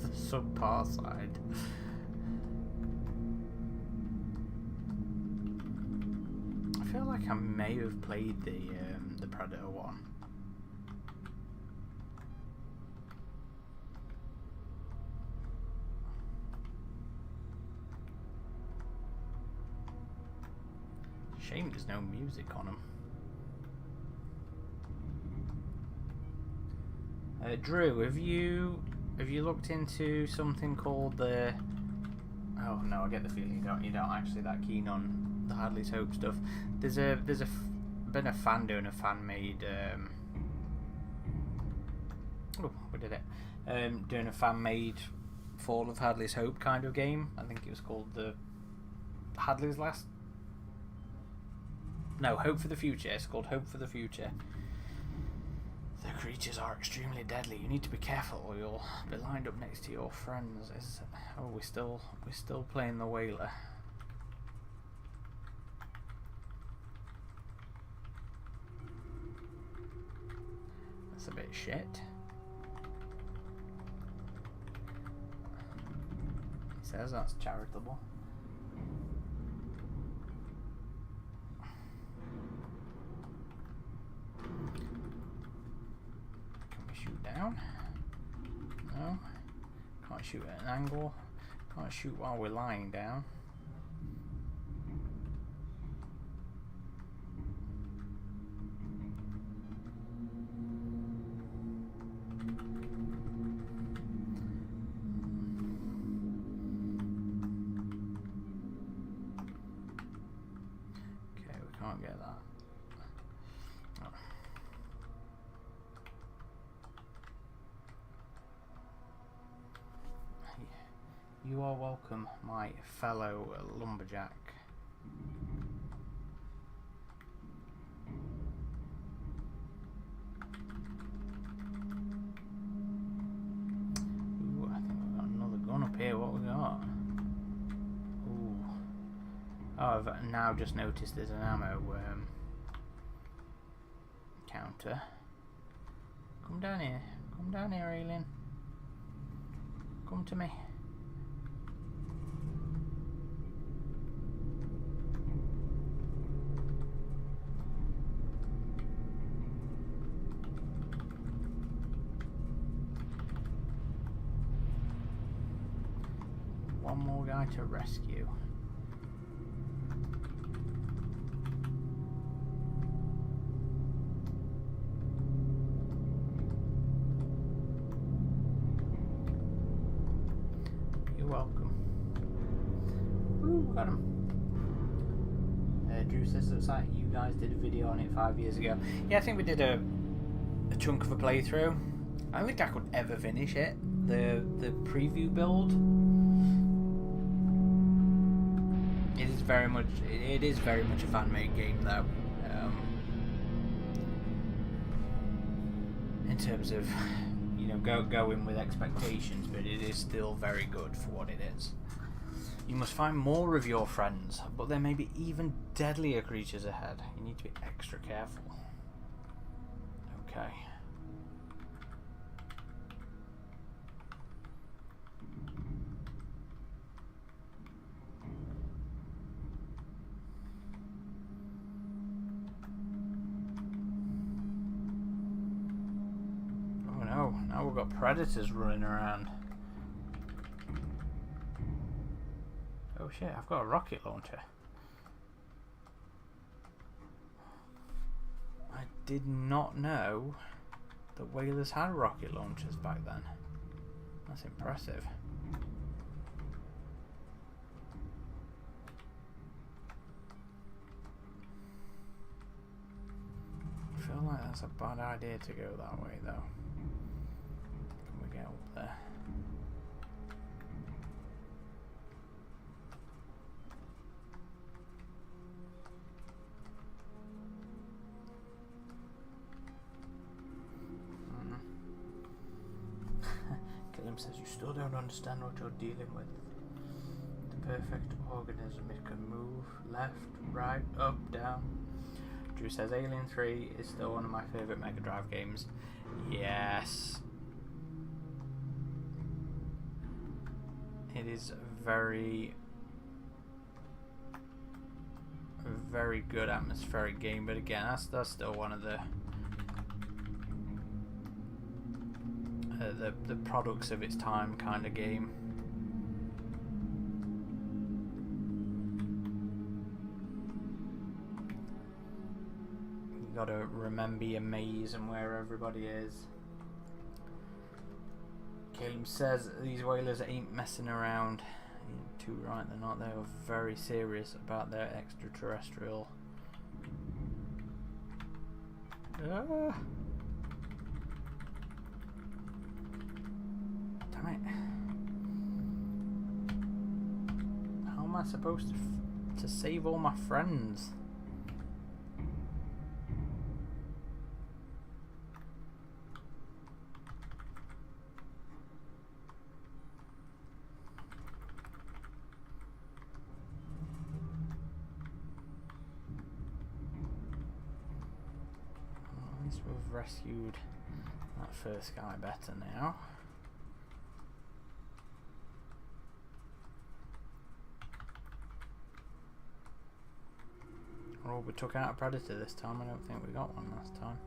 subpar side. I feel like I may have played the Predator one. Shame there's no music on them. Drew, have you looked into something called the? Oh no, I get the feeling you don't actually that keen on the Hadley's Hope stuff. There's been a fan doing a fan made. Oh, we did it. Doing a fan made Fall of Hadley's Hope kind of game. I think it was called the Hadley's Last. No, Hope for the Future. It's called Hope for the Future. The creatures are extremely deadly. You need to be careful or you'll be lined up next to your friends. Oh, we're still playing the whaler. That's a bit shit. He says that's charitable. Down? No. Can't shoot at an angle. Can't shoot while we're lying down. Okay, we can't get that. You are welcome, my fellow lumberjack. Ooh, I think we've got another gun up here. What we got? Ooh. Oh, I've now just noticed there's an ammo counter. Come down here. Come down here, alien. Come to me. One more guy to rescue. You're welcome. Ooh, got him. Drew says it looks like you guys did a video on it 5 years ago. Yeah, I think we did a chunk of a playthrough. I don't think I could ever finish it. The preview build. It is very much a fan-made game, though. In terms of, you know, go in with expectations, but it is still very good for what it is. You must find more of your friends, but there may be even deadlier creatures ahead. You need to be extra careful. Okay. Now we've got predators running around. Oh shit, I've got a rocket launcher. I did not know that whalers had rocket launchers back then. That's impressive. I feel like that's a bad idea to go that way though. Can we get up there? Killiam says you still don't understand what you're dealing with. The perfect organism. It can move left, right, up, down. Drew says Alien 3 is still one of my favourite Mega Drive games. Yes. It is very good atmospheric game, but again, that's still one of the products of its time kind of game. You gotta remember your maze and where everybody is. Caleb says these whalers ain't messing around. You're too right, they're not. They are very serious about their extraterrestrial. Damn it. How am I supposed to save all my friends? At least we've rescued that first guy better now. Oh, we took out a predator this time. I don't think we got one last time.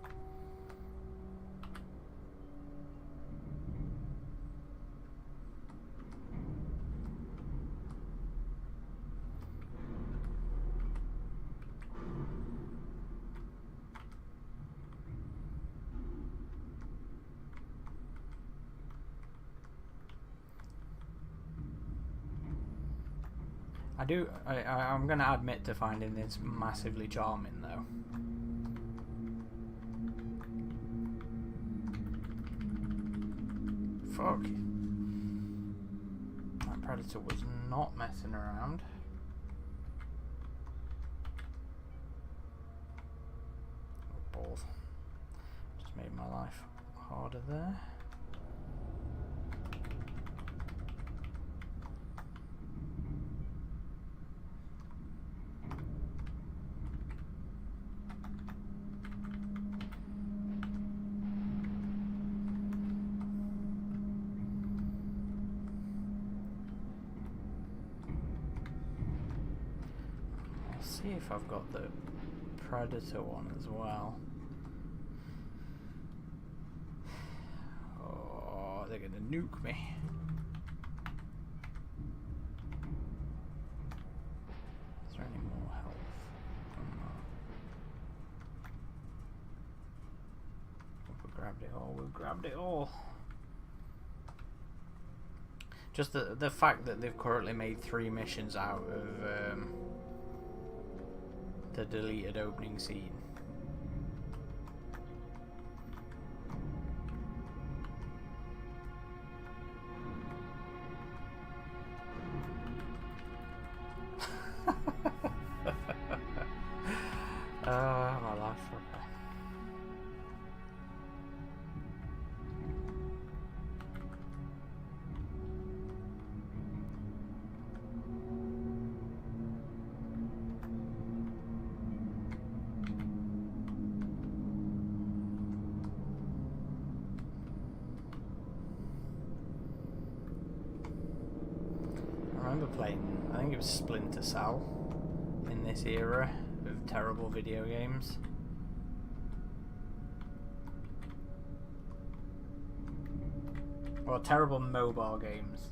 I'm going to admit to finding this massively charming though. Fuck. That predator was not messing around. Oh, balls. Just made my life harder there. See if I've got the predator one as well. Oh, they're gonna nuke me. Is there any more health? We grabbed it all. We grabbed it all. Just the fact that they've currently made 3 missions out of the deleted opening scene. My life, okay. I remember playing, I think it was Splinter Cell in this era of terrible video games. Or terrible mobile games.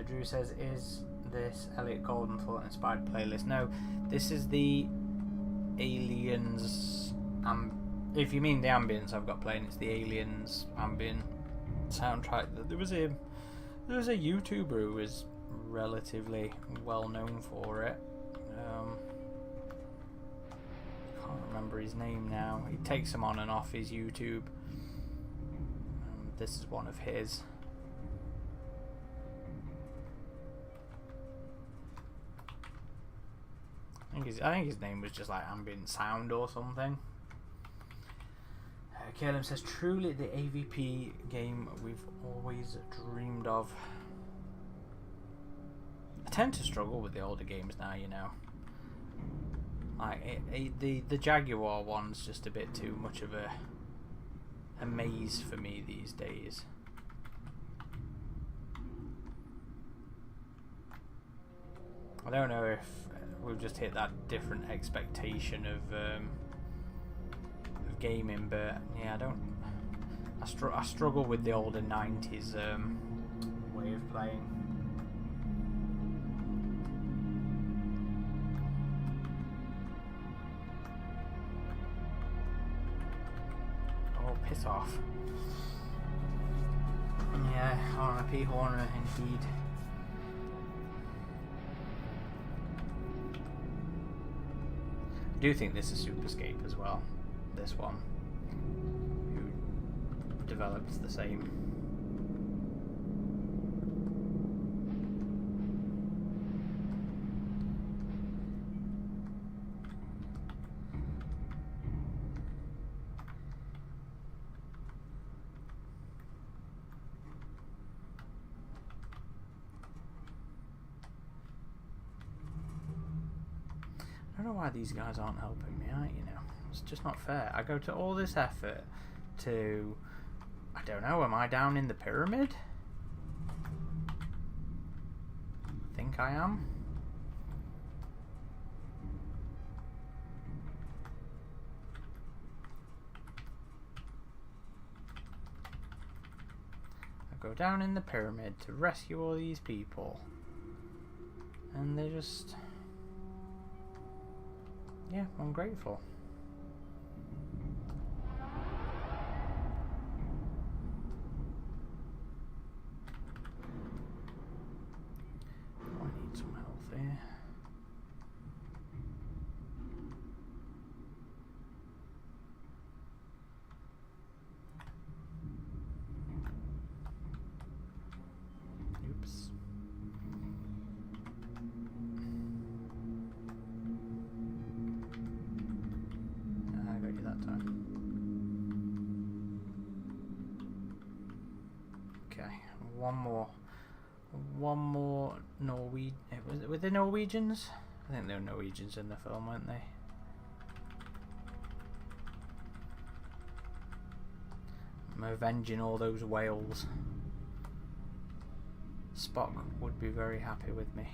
Drew says, is this Elliot Goldenthal inspired playlist? No, this is the Aliens. If you mean the ambience I've got playing, it's the Aliens ambient soundtrack. There was a YouTuber who was relatively well known for it. Can't remember his name now. He takes them on and off his YouTube. This is one of his. I think his name was just like ambient sound or something. Caleb says, truly the AVP game we've always dreamed of. I tend to struggle with the older games now, you know. Like the Jaguar one's just a bit too much of a maze for me these days. I don't know if we've just hit that different expectation of gaming, but yeah, I struggle with the older 90s way of playing. Oh, piss off. Yeah, R.I.P. Horner indeed. I do think this is Superscape as well. This one, who develops the same. I don't know why these guys aren't helping me out, you know. It's just not fair. I go to all this effort to... I don't know, am I down in the pyramid? I think I am. I go down in the pyramid to rescue all these people. And they're just... yeah, ungrateful. I need some health here. Oops. I got you that time. Okay, one more Norwegian. Were they Norwegians? I think they were Norwegians in the film, weren't they? I'm avenging all those whales. Spock would be very happy with me.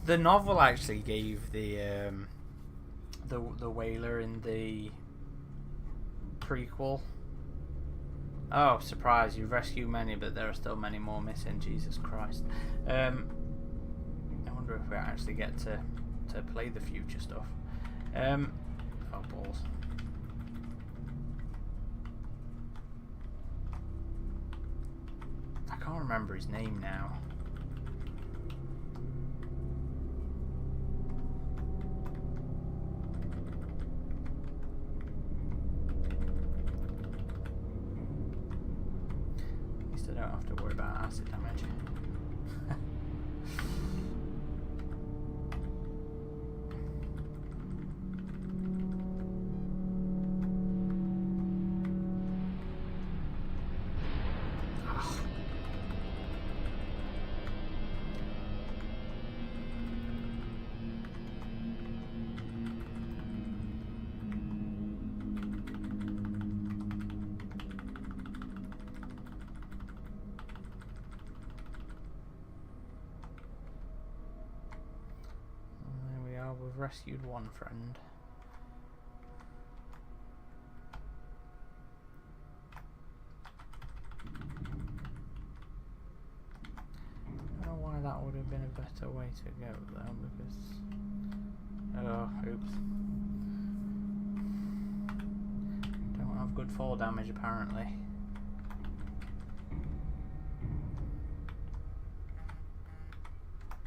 The novel actually gave the whaler in the prequel. Oh, surprise! You've rescued many, but there are still many more missing. Jesus Christ! I wonder if we actually get to play the future stuff. Oh balls! I can't remember his name now. I don't have to worry about acid damage. I've rescued one friend. I don't know why that would have been a better way to go though, because... Oh, oops. Don't have good fall damage apparently.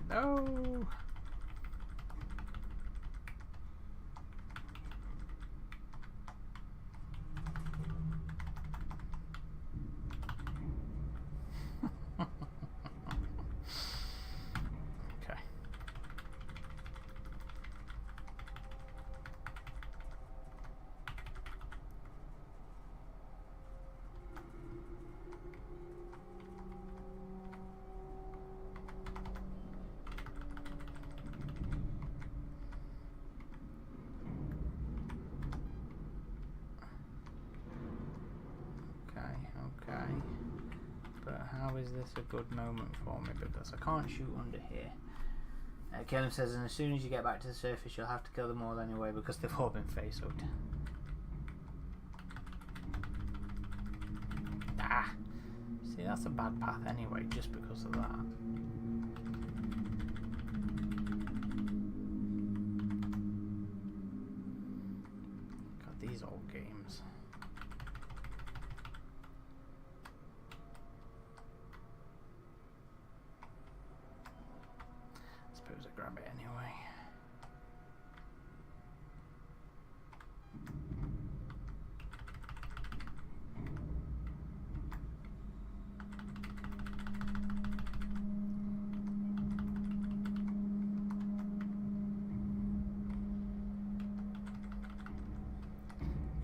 No! Okay. Okay. But how is this a good moment for me? Because I can't shoot under here. Caleb says, and as soon as you get back to the surface, you'll have to kill them all anyway because they've all been face hugged. Ah! See, that's a bad path anyway, just because of that. God, these old games. I suppose I grab it anyway.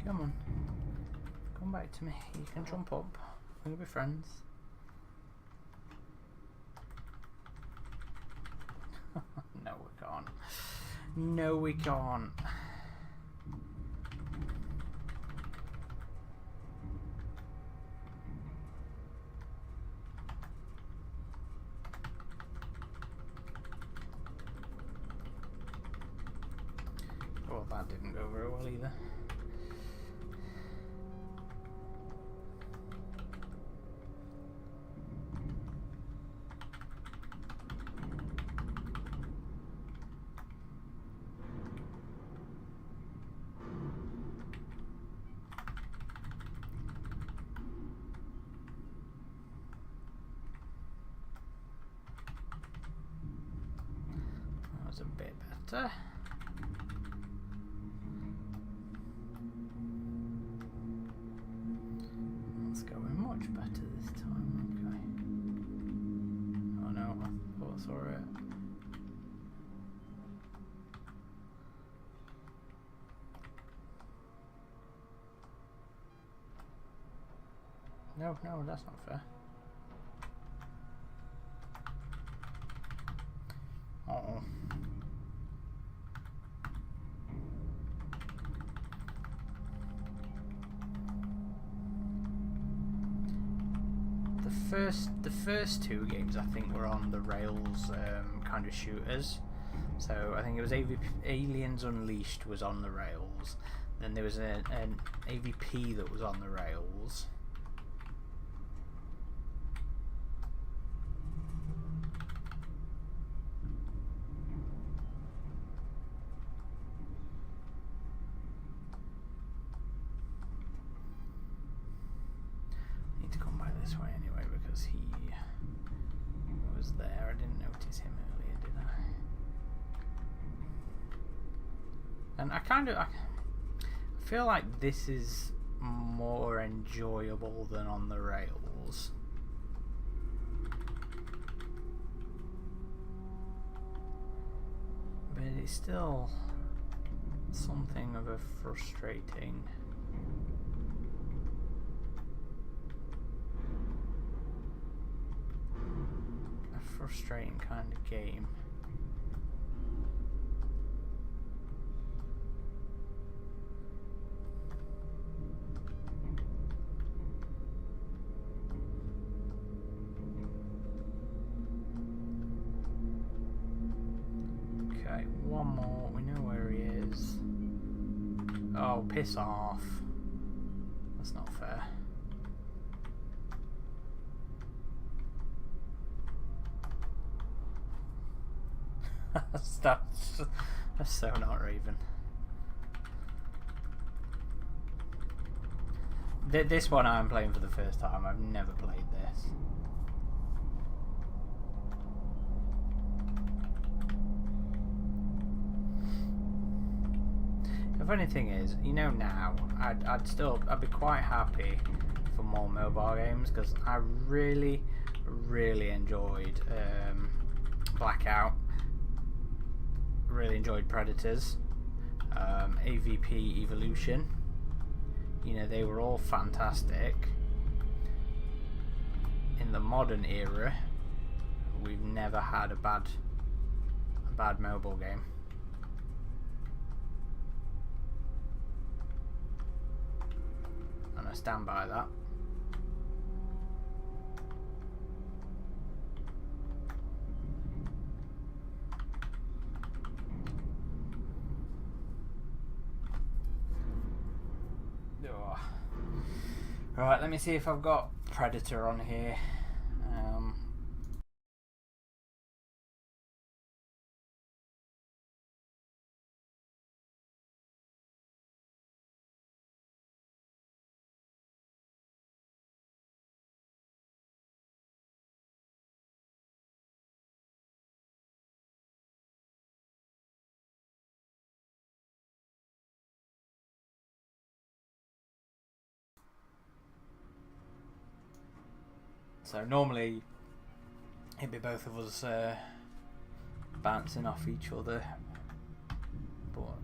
Come on. Come back to me. You can jump up. We'll be friends. No, we can't. No, we can't. Well, that didn't go very well either. That was a bit better. That's going much better this time, okay. Oh no, I thought I saw it. No, no, that's not fair. Uh-oh. The first two games I think were on the rails kind of shooters. So I think it was Aliens Unleashed was on the rails. Then there was an AVP that was on the rails. This way anyway because he was there. I didn't notice him earlier, did I? And I feel like this is more enjoyable than on the rails. But it's still something of a frustrating kind of game. Okay, one more. We know is... Oh, piss off. That's not fair. That's so not Raven. This one I'm playing for the first time. I've never played this. The funny thing is, you know, now I'd be quite happy for more mobile games, because I really enjoyed Blackout. Really enjoyed Predators, AVP Evolution. You know, they were all fantastic. In the modern era, we've never had a bad mobile game. And I stand by that. Right, let me see if I've got Predator on here. So normally it'd be both of us bouncing off each other, but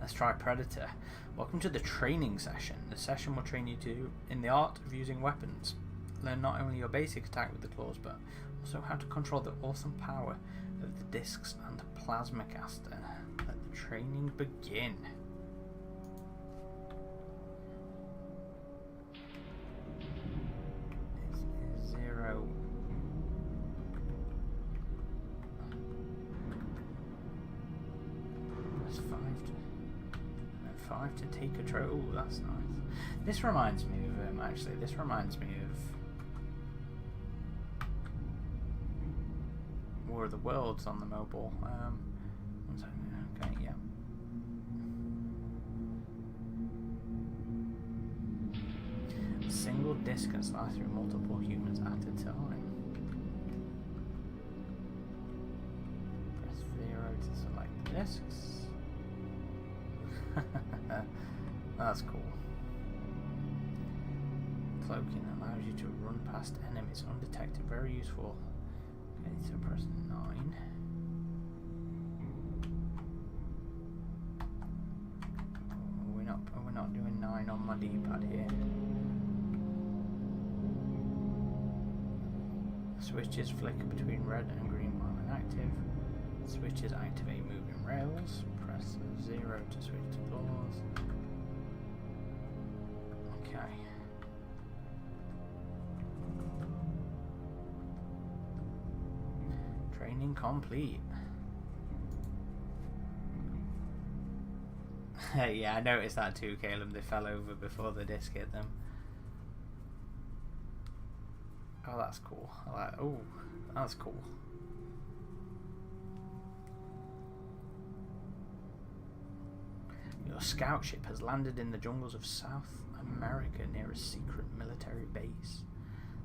let's try Predator. Welcome to the training session. The session will train you in the art of using weapons. Learn not only your basic attack with the claws, but also how to control the awesome power of the discs and plasma caster. Let the training begin. To take control. Oh, that's nice. This reminds me of actually. This reminds me of War of the Worlds on the mobile. One second. Okay, yeah. A single disc can slice through multiple humans at a time. Press 0 to select the discs. That's cool. Cloaking allows you to run past enemies undetected. Very useful. Okay, so press 9. We're not doing 9 on my D-pad here. Switches flicker between red and green while inactive. Switches activate moving rails. Press 0 to switch to claws. Okay. Training complete. Yeah, I noticed that too, Caleb. They fell over before the disc hit them. Oh, that's cool. Oh, that's cool. Your scout ship has landed in the jungles of South America near a secret military base.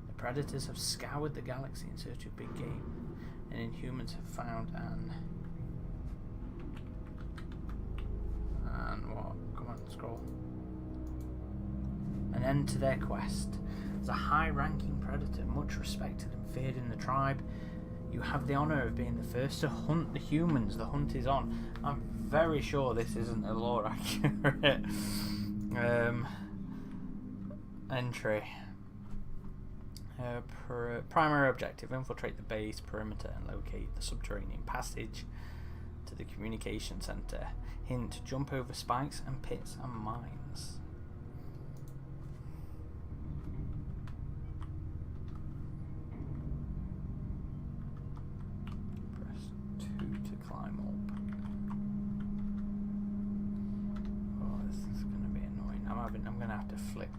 The predators have scoured the galaxy in search of big game, and Inhumans have found come on, scroll. An end to their quest. As a high-ranking predator, much respected and feared in the tribe, you have the honour of being the first to hunt the humans. The hunt is on. I'm very sure this isn't a lore accurate entry. Primary objective: infiltrate the base perimeter and locate the subterranean passage to the communication centre. Hint: jump over spikes and pits and mines. Press 2 to climb up. I'm gonna have to flick.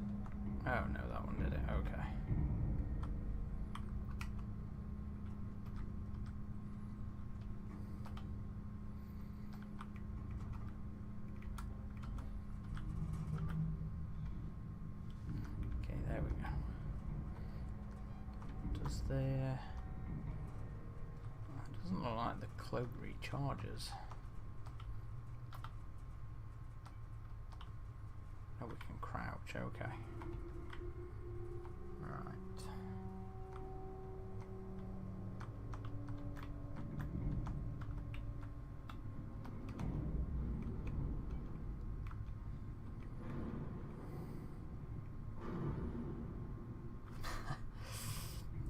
Oh no, that one did it. Okay. Okay, there we go. Does the it doesn't look like the cloak recharges. Oh, we can crouch, okay. Right.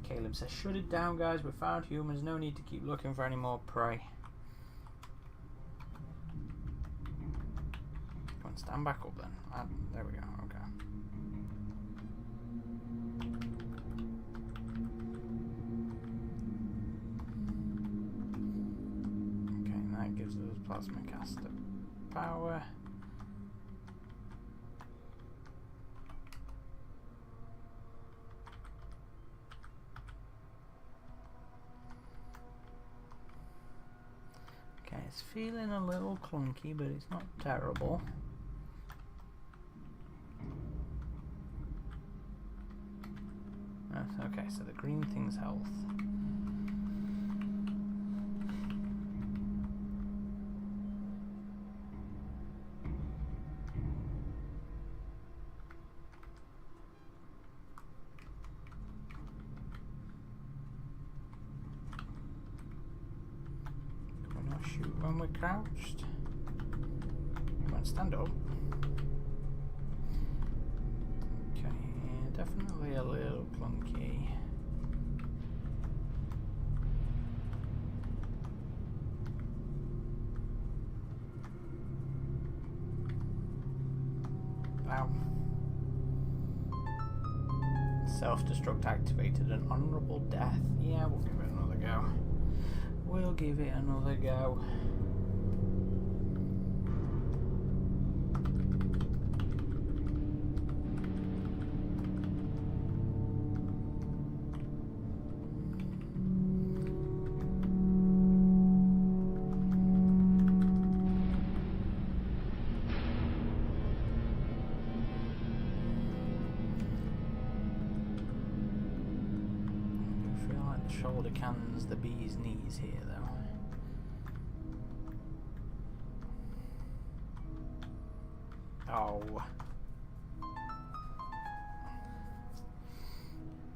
Caleb says, shut it down guys, we found humans, no need to keep looking for any more prey. Come on, stand back up then. There we go, okay. Okay, that gives us plasma caster power. Okay, it's feeling a little clunky, but it's not terrible. Okay, so the green thing's health. Can we not shoot when we're crouched? Come on, stand up. Okay, definitely a little clunky. Ow. Self-destruct activated, an honourable death. Yeah, we'll give it another go. We'll give it another go. Shoulder cannons the bee's knees here though. Oh.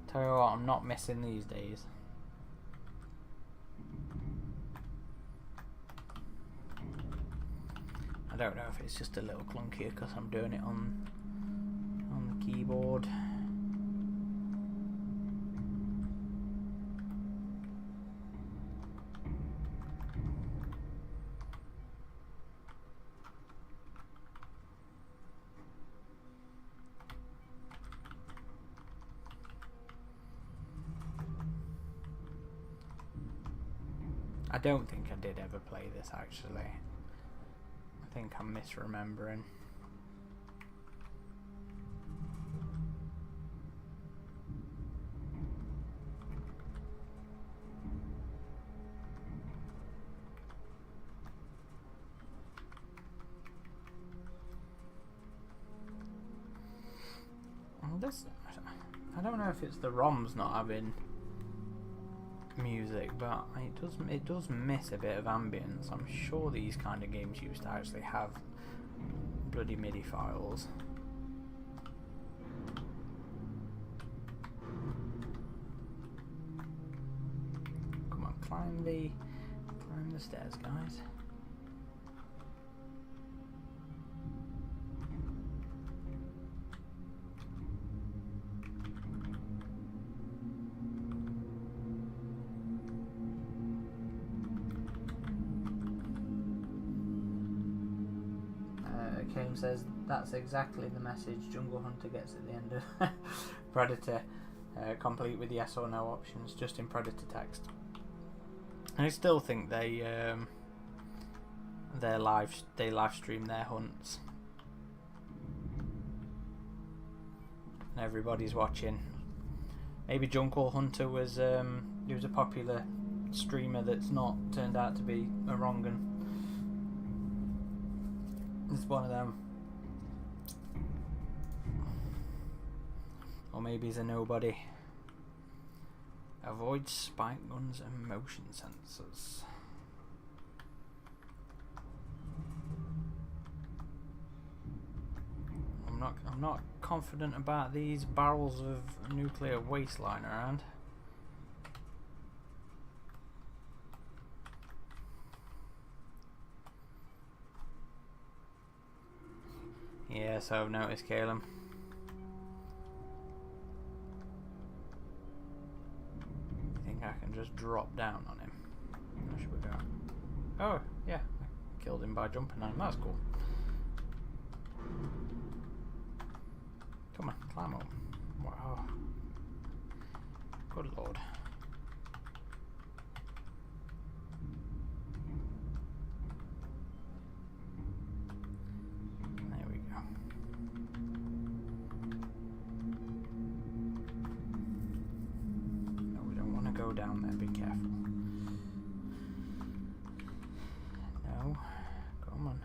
Tell you what, I'm not missing these days. I don't know if it's just a little clunkier because I'm doing it on the keyboard. I don't think I did ever play this actually. I think I'm misremembering. This, I don't know if it's the ROM's not having music, but it does miss a bit of ambience. I'm sure these kind of games used to actually have bloody MIDI files. Come on, climb the stairs, guys. Kame says that's exactly the message Jungle Hunter gets at the end of Predator, complete with yes or no options, just in Predator text. And I still think they live stream their hunts. everybody's watching. Maybe Junkle Hunter was he was a popular streamer that's not turned out to be a wrong un. It's one of them. Or maybe he's a nobody. Avoid spike guns and motion sensors. I'm not confident about these barrels of nuclear waste lying around. Yes, I've noticed, Caleb. I think I can just drop down on him. Where should we go? Oh, yeah. I killed him by jumping on him. That's cool. Come on, climb up. Wow. Good lord. There we go. No, we don't want to go down there. Be careful. No. Come on.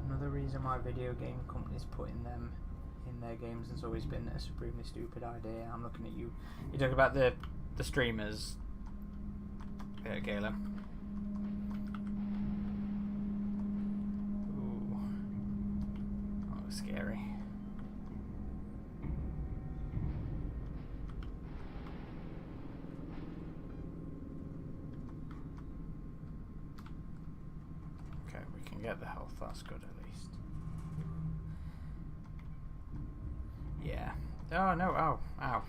Another reason why video game companies putting them in their games has always been a supremely stupid idea. I'm looking at you. You talk about the streamers, Gala. Ooh, that was scary. Okay, we can get the health. That's good at least. Yeah. Oh no! Oh, ow!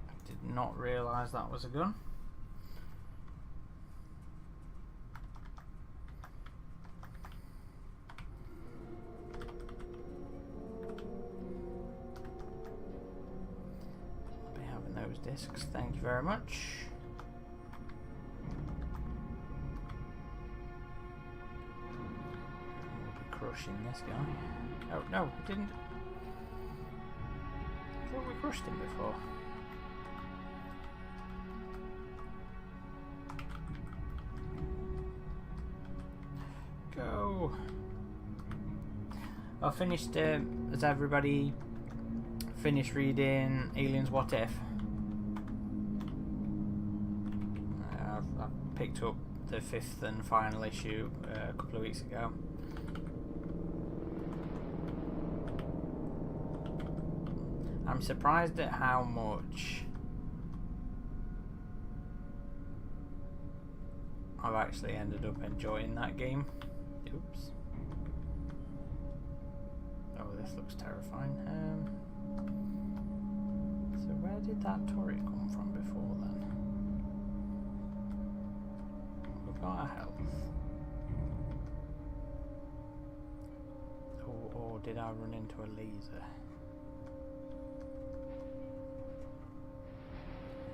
I did not realise that was a gun. I'll be having those discs. Thank you very much. Crushing this guy. Oh no, we didn't. I thought we crushed him before. Go. I finished. Has everybody finished reading Aliens What If? I've picked up the 5th and final issue a couple of weeks ago. I'm surprised at how much I've actually ended up enjoying that game. Oops. Oh, this looks terrifying. So where did that turret come from before then? We've got our health. Or did I run into a laser?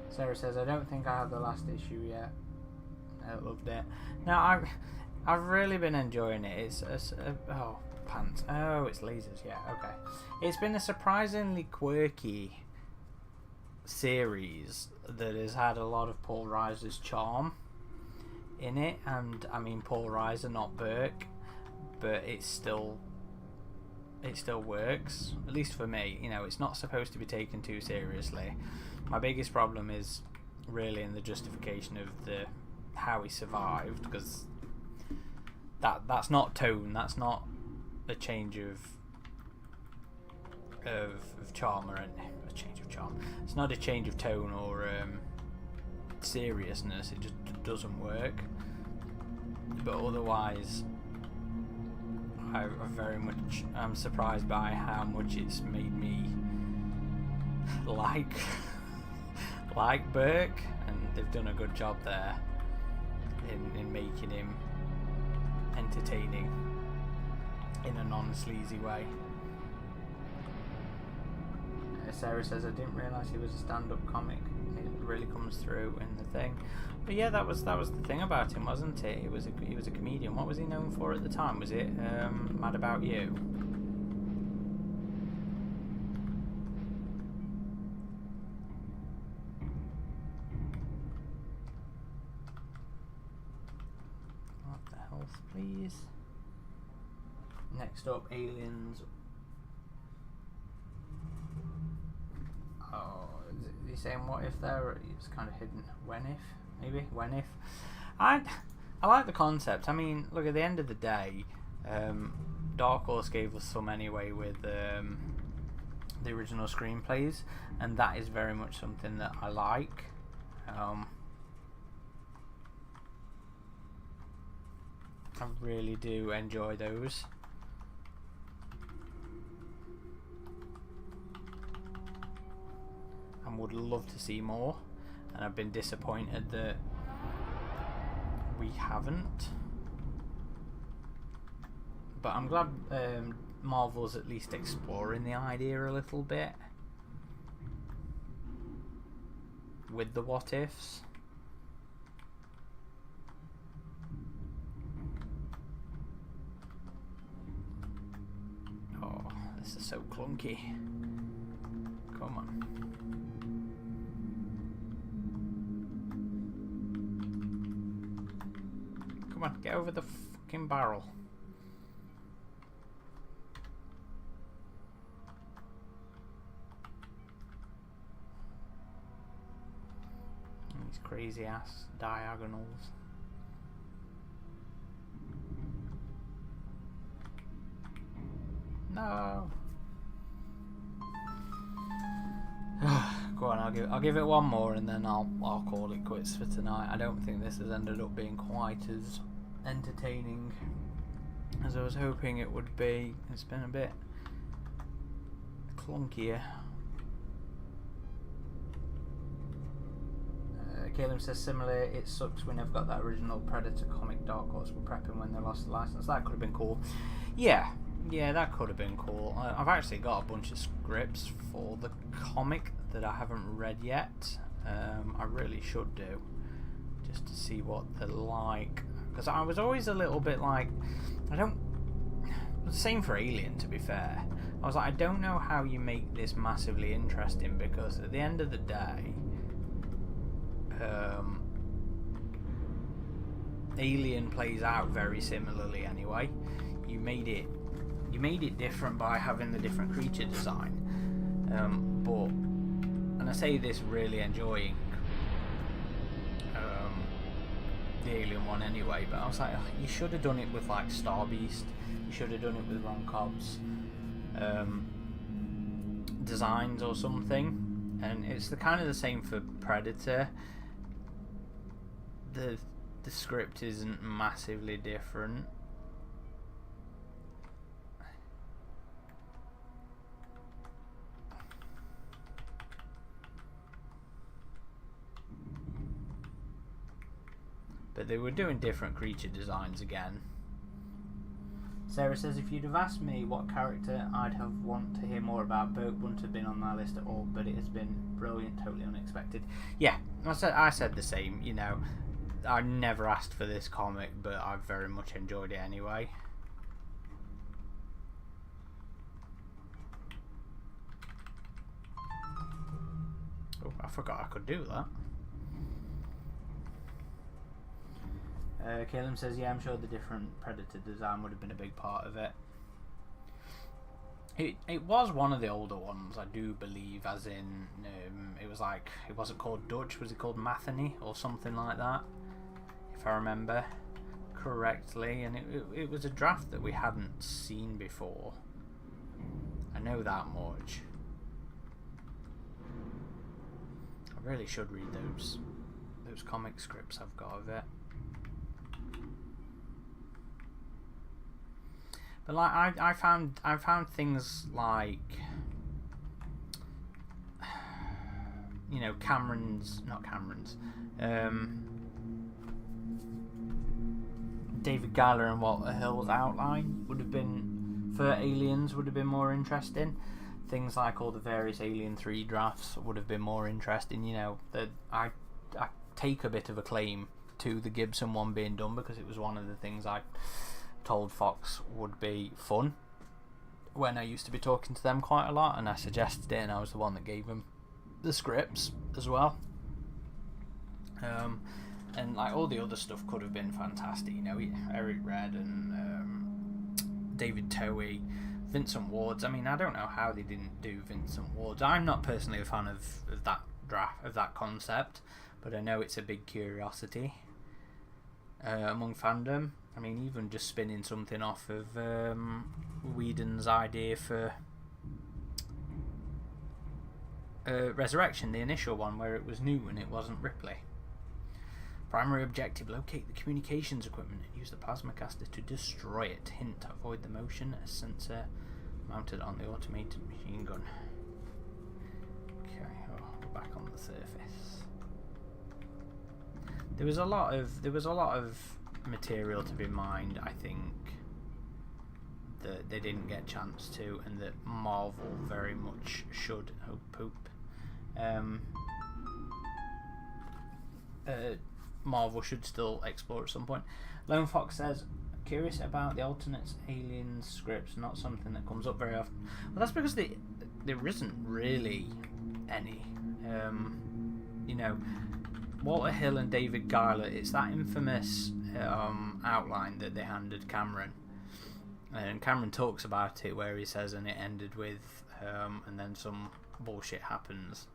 Sarah says, I don't think I have the last issue yet. I loved it. Now, I've really been enjoying it. It's oh, pants. Oh, it's lasers. Yeah, okay. It's been a surprisingly quirky series that has had a lot of Paul Reiser's charm in it. And, I mean, Paul Reiser, not Burke. But it still works. At least for me. You know, it's not supposed to be taken too seriously. My biggest problem is really in the justification of how he survived, because that's not tone, that's not a change of charm, or a change of charm. It's not a change of tone or seriousness. It just doesn't work. But otherwise, I'm surprised by how much it's made me like Burke, and they've done a good job there in making him entertaining in a non-sleazy way. Sarah says, I didn't realise he was a stand-up comic. really comes through in the thing. But yeah, that was the thing about him, wasn't it? He was a comedian. What was he known for at the time? Was it Mad About You? What the health, please. Next up, aliens. Oh, is he saying what if there? It's kind of hidden. When if? Maybe? When if? I like the concept. I mean, look, at the end of the day, Dark Horse gave us some anyway with the original screenplays, and that is very much something that I like. I really do enjoy those. And would love to see more, and I've been disappointed that we haven't, but I'm glad Marvel's at least exploring the idea a little bit with the what ifs. Oh, this is so clunky. Come on. Come on, get over the fucking barrel. These crazy ass diagonals. No. Go on, I'll give it one more and then I'll call it quits for tonight. I don't think this has ended up being quite as entertaining as I was hoping it would be. It's been a bit clunkier. Caleb says similar, it sucks we never got that original Predator comic Dark Horse were prepping when they lost the license. That could have been cool. Yeah, that could have been cool. I've actually got a bunch of scripts for the comic that I haven't read yet. I really should do, just to see what they're like, because I was always a little bit like, the same for Alien, to be fair. I was like, I don't know how you make this massively interesting, because at the end of the day, Alien plays out very similarly anyway. You made it different by having the different creature design, but, and I say this really enjoying the Alien one anyway, but I was like, oh, you should have done it with like Star Beast, you should have done it with Ron Cobb's designs or something. And it's the kind of the same for Predator. The script isn't massively different. But they were doing different creature designs again. Sarah says, if you'd have asked me what character I'd have want to hear more about, Bert wouldn't have been on my list at all, but it has been brilliant, totally unexpected. Yeah, I said the same, you know. I never asked for this comic, but I very much enjoyed it anyway. Oh, I forgot I could do that. Caleb says, yeah, I'm sure the different Predator design would have been a big part of it. It was one of the older ones, I do believe, as in, it was like, it wasn't called Dutch, was it called Matheny or something like that, if I remember correctly, and it was a draft that we hadn't seen before. I know that much. I really should read those comic scripts I've got of it. But like I found things like, you know, David Giler and Walter Hill's outline would have been, for Aliens, would have been more interesting. things like all the various Alien 3 drafts would have been more interesting. You know, that I take a bit of a claim to the Gibson one being done, because it was one of the things I told Fox would be fun when I used to be talking to them quite a lot, and I suggested it, and I was the one that gave them the scripts as well. And like all the other stuff could have been fantastic. You know, Eric Red and David Towie, Vincent Ward's. I mean, I don't know how they didn't do Vincent Ward's. I'm not personally a fan of that draft, of that concept, but I know it's a big curiosity among fandom. I mean, even just spinning something off of Whedon's idea for Resurrection, the initial one where it was new and it wasn't Ripley. Primary objective: locate the communications equipment and use the plasma caster to destroy it. Hint: avoid the motion sensor mounted on the automated machine gun. Okay, we're back on the surface. There was a lot of material to be mined, I think, that they didn't get a chance to, and that Marvel very much should. Oh, poop. Marvel should still explore at some point. Lone Fox says, curious about the alternate Alien scripts, not something that comes up very often. Well, that's because there isn't really any. You know, Walter Hill and David Giler, it's that infamous outline that they handed Cameron. And Cameron talks about it where he says, and it ended with, and then some bullshit happens.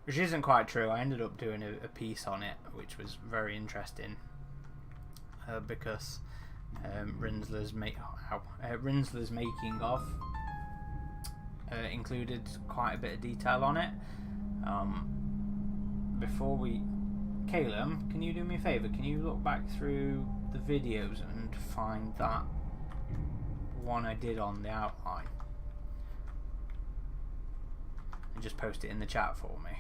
Which isn't quite true. I ended up doing a piece on it, which was very interesting, because Rinsler's making of included quite a bit of detail on it. Before we... Caleb, can you do me a favour? Can you look back through the videos and find that one I did on the outline? And just post it in the chat for me.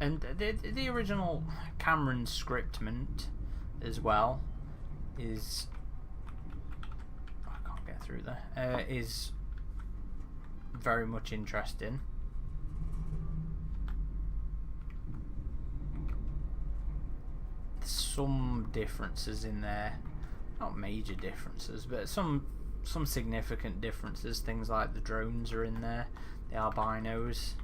And the original Cameron scriptment as well is... I can't get through there. Is very much interesting. Some differences in there, not major differences, but some significant differences. Things like the drones are in there, the albinos.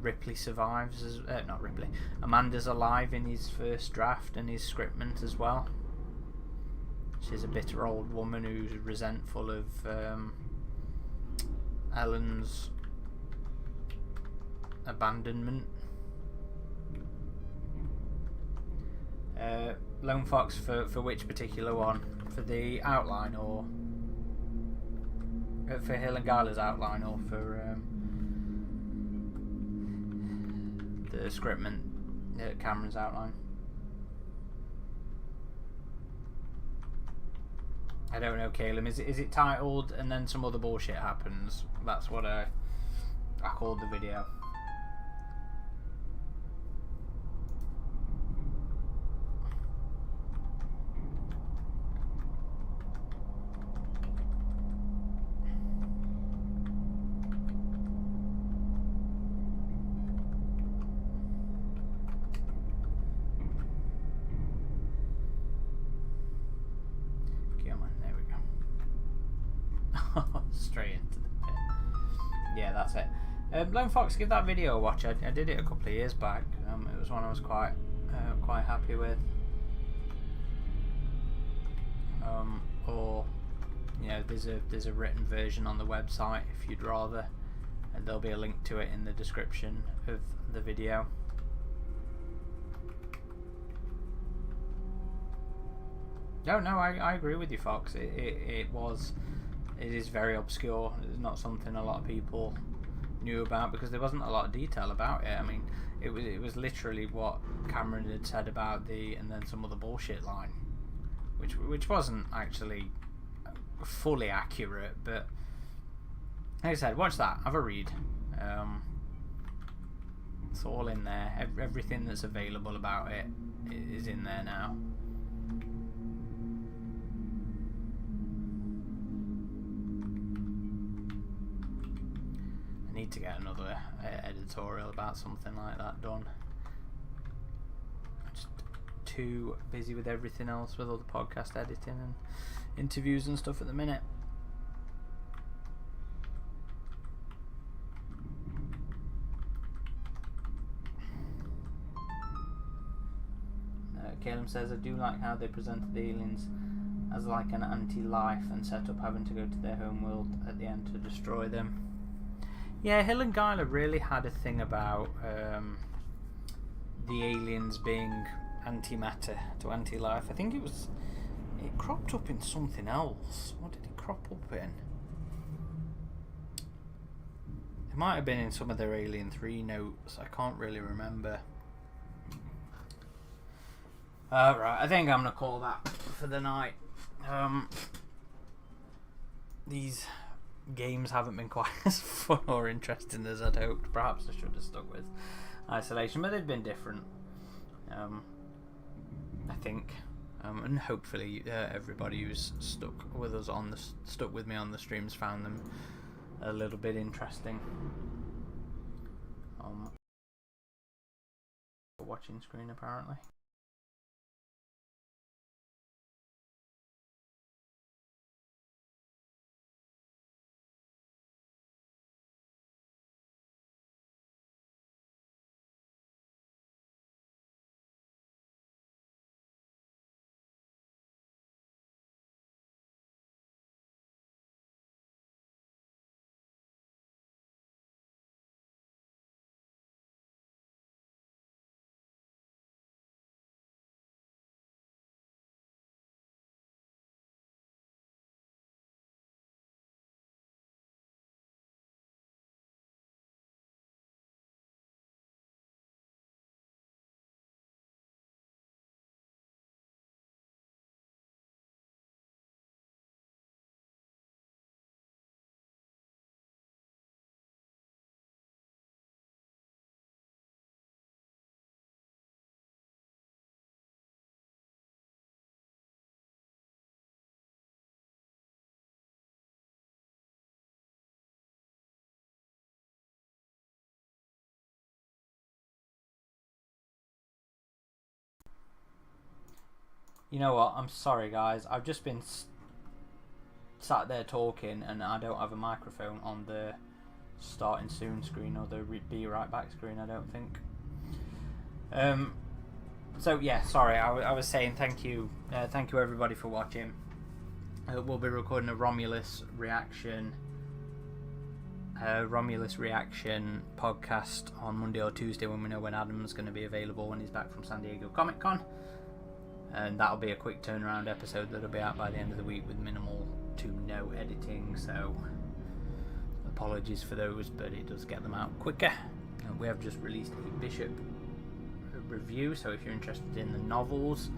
Ripley survives as not Ripley. Amanda's alive in his first draft and his scriptment as well. She's a bitter old woman who's resentful of Ellen's abandonment. Lone Fox for which particular one? For the outline, or for Hill and Giler's outline, or for the scriptment, Cameron's outline? I don't know, Caleb. Is it titled and then some other bullshit happens? That's what I called the video. Straight into the pit. Yeah, that's it. Lone Fox, give that video a watch. I did it a couple of years back. It was one I was quite happy with. Or, you know, there's a written version on the website if you'd rather, and there'll be a link to it in the description of the video. No, I agree with you, Fox. It is very obscure. It's not something a lot of people knew about because there wasn't a lot of detail about it. I mean, it was literally what Cameron had said about and then some other bullshit line, which wasn't actually fully accurate. But like I said, watch that, have a read. It's all in there. Everything that's available about it is in there now. I need to get another editorial about something like that done. I'm just too busy with everything else, with all the podcast editing and interviews and stuff at the minute. Caleb says, I do like how they presented the aliens as like an anti-life and set up having to go to their home world at the end to destroy them. Yeah, Hill and Guyler really had a thing about the aliens being antimatter to anti-life. I think it cropped up in something else. What did it crop up in? It might have been in some of their Alien 3 notes. I can't really remember. Right, I think I'm going to call that for the night. These games haven't been quite as fun or interesting as I'd hoped. Perhaps I should have stuck with Isolation, but they've been different. I think, and hopefully everybody who's stuck with me on the streams found them a little bit interesting. Watching screen apparently. You know what? I'm sorry, guys. I've just been sat there talking, and I don't have a microphone on the starting soon screen or the be right back screen. I don't think. So yeah, sorry. I was saying thank you everybody for watching. We'll be recording a Romulus reaction podcast on Monday or Tuesday when we know when Adam's going to be available when he's back from San Diego Comic Con. And that'll be a quick turnaround episode that'll be out by the end of the week with minimal to no editing, so apologies for those, but it does get them out quicker. We have just released a Bishop review, so if you're interested in the novels,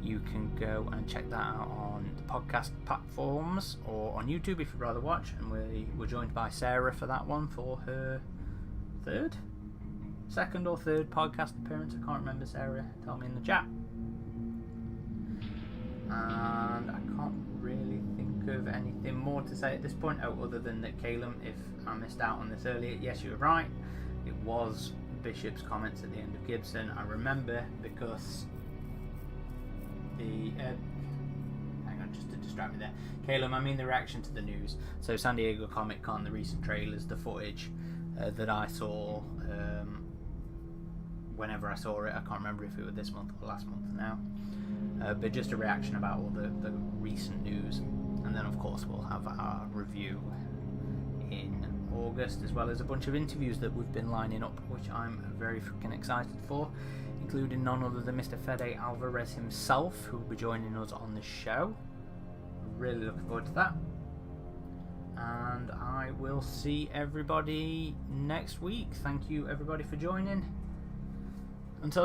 you can go and check that out on the podcast platforms or on YouTube if you'd rather watch. And we're joined by Sarah for that one, for her second or third podcast appearance. I can't remember. Sarah, tell me in the chat. And I can't really think of anything more to say at this point, other than that, Caleb, if I missed out on this earlier, yes, you were right. It was Bishop's comments at the end of Gibson. I remember because hang on, just to distract me there, Caleb, I mean the reaction to the news. So San Diego Comic Con, the recent trailers, the footage that I saw whenever I saw it, I can't remember if it was this month or last month now. But just a reaction about all the recent news, and then of course we'll have our review in August, as well as a bunch of interviews that we've been lining up, which I'm very freaking excited for, including none other than Mr. Fede Alvarez himself, who will be joining us on the show. Really looking forward to that, and I will see everybody next week. Thank you everybody for joining. Until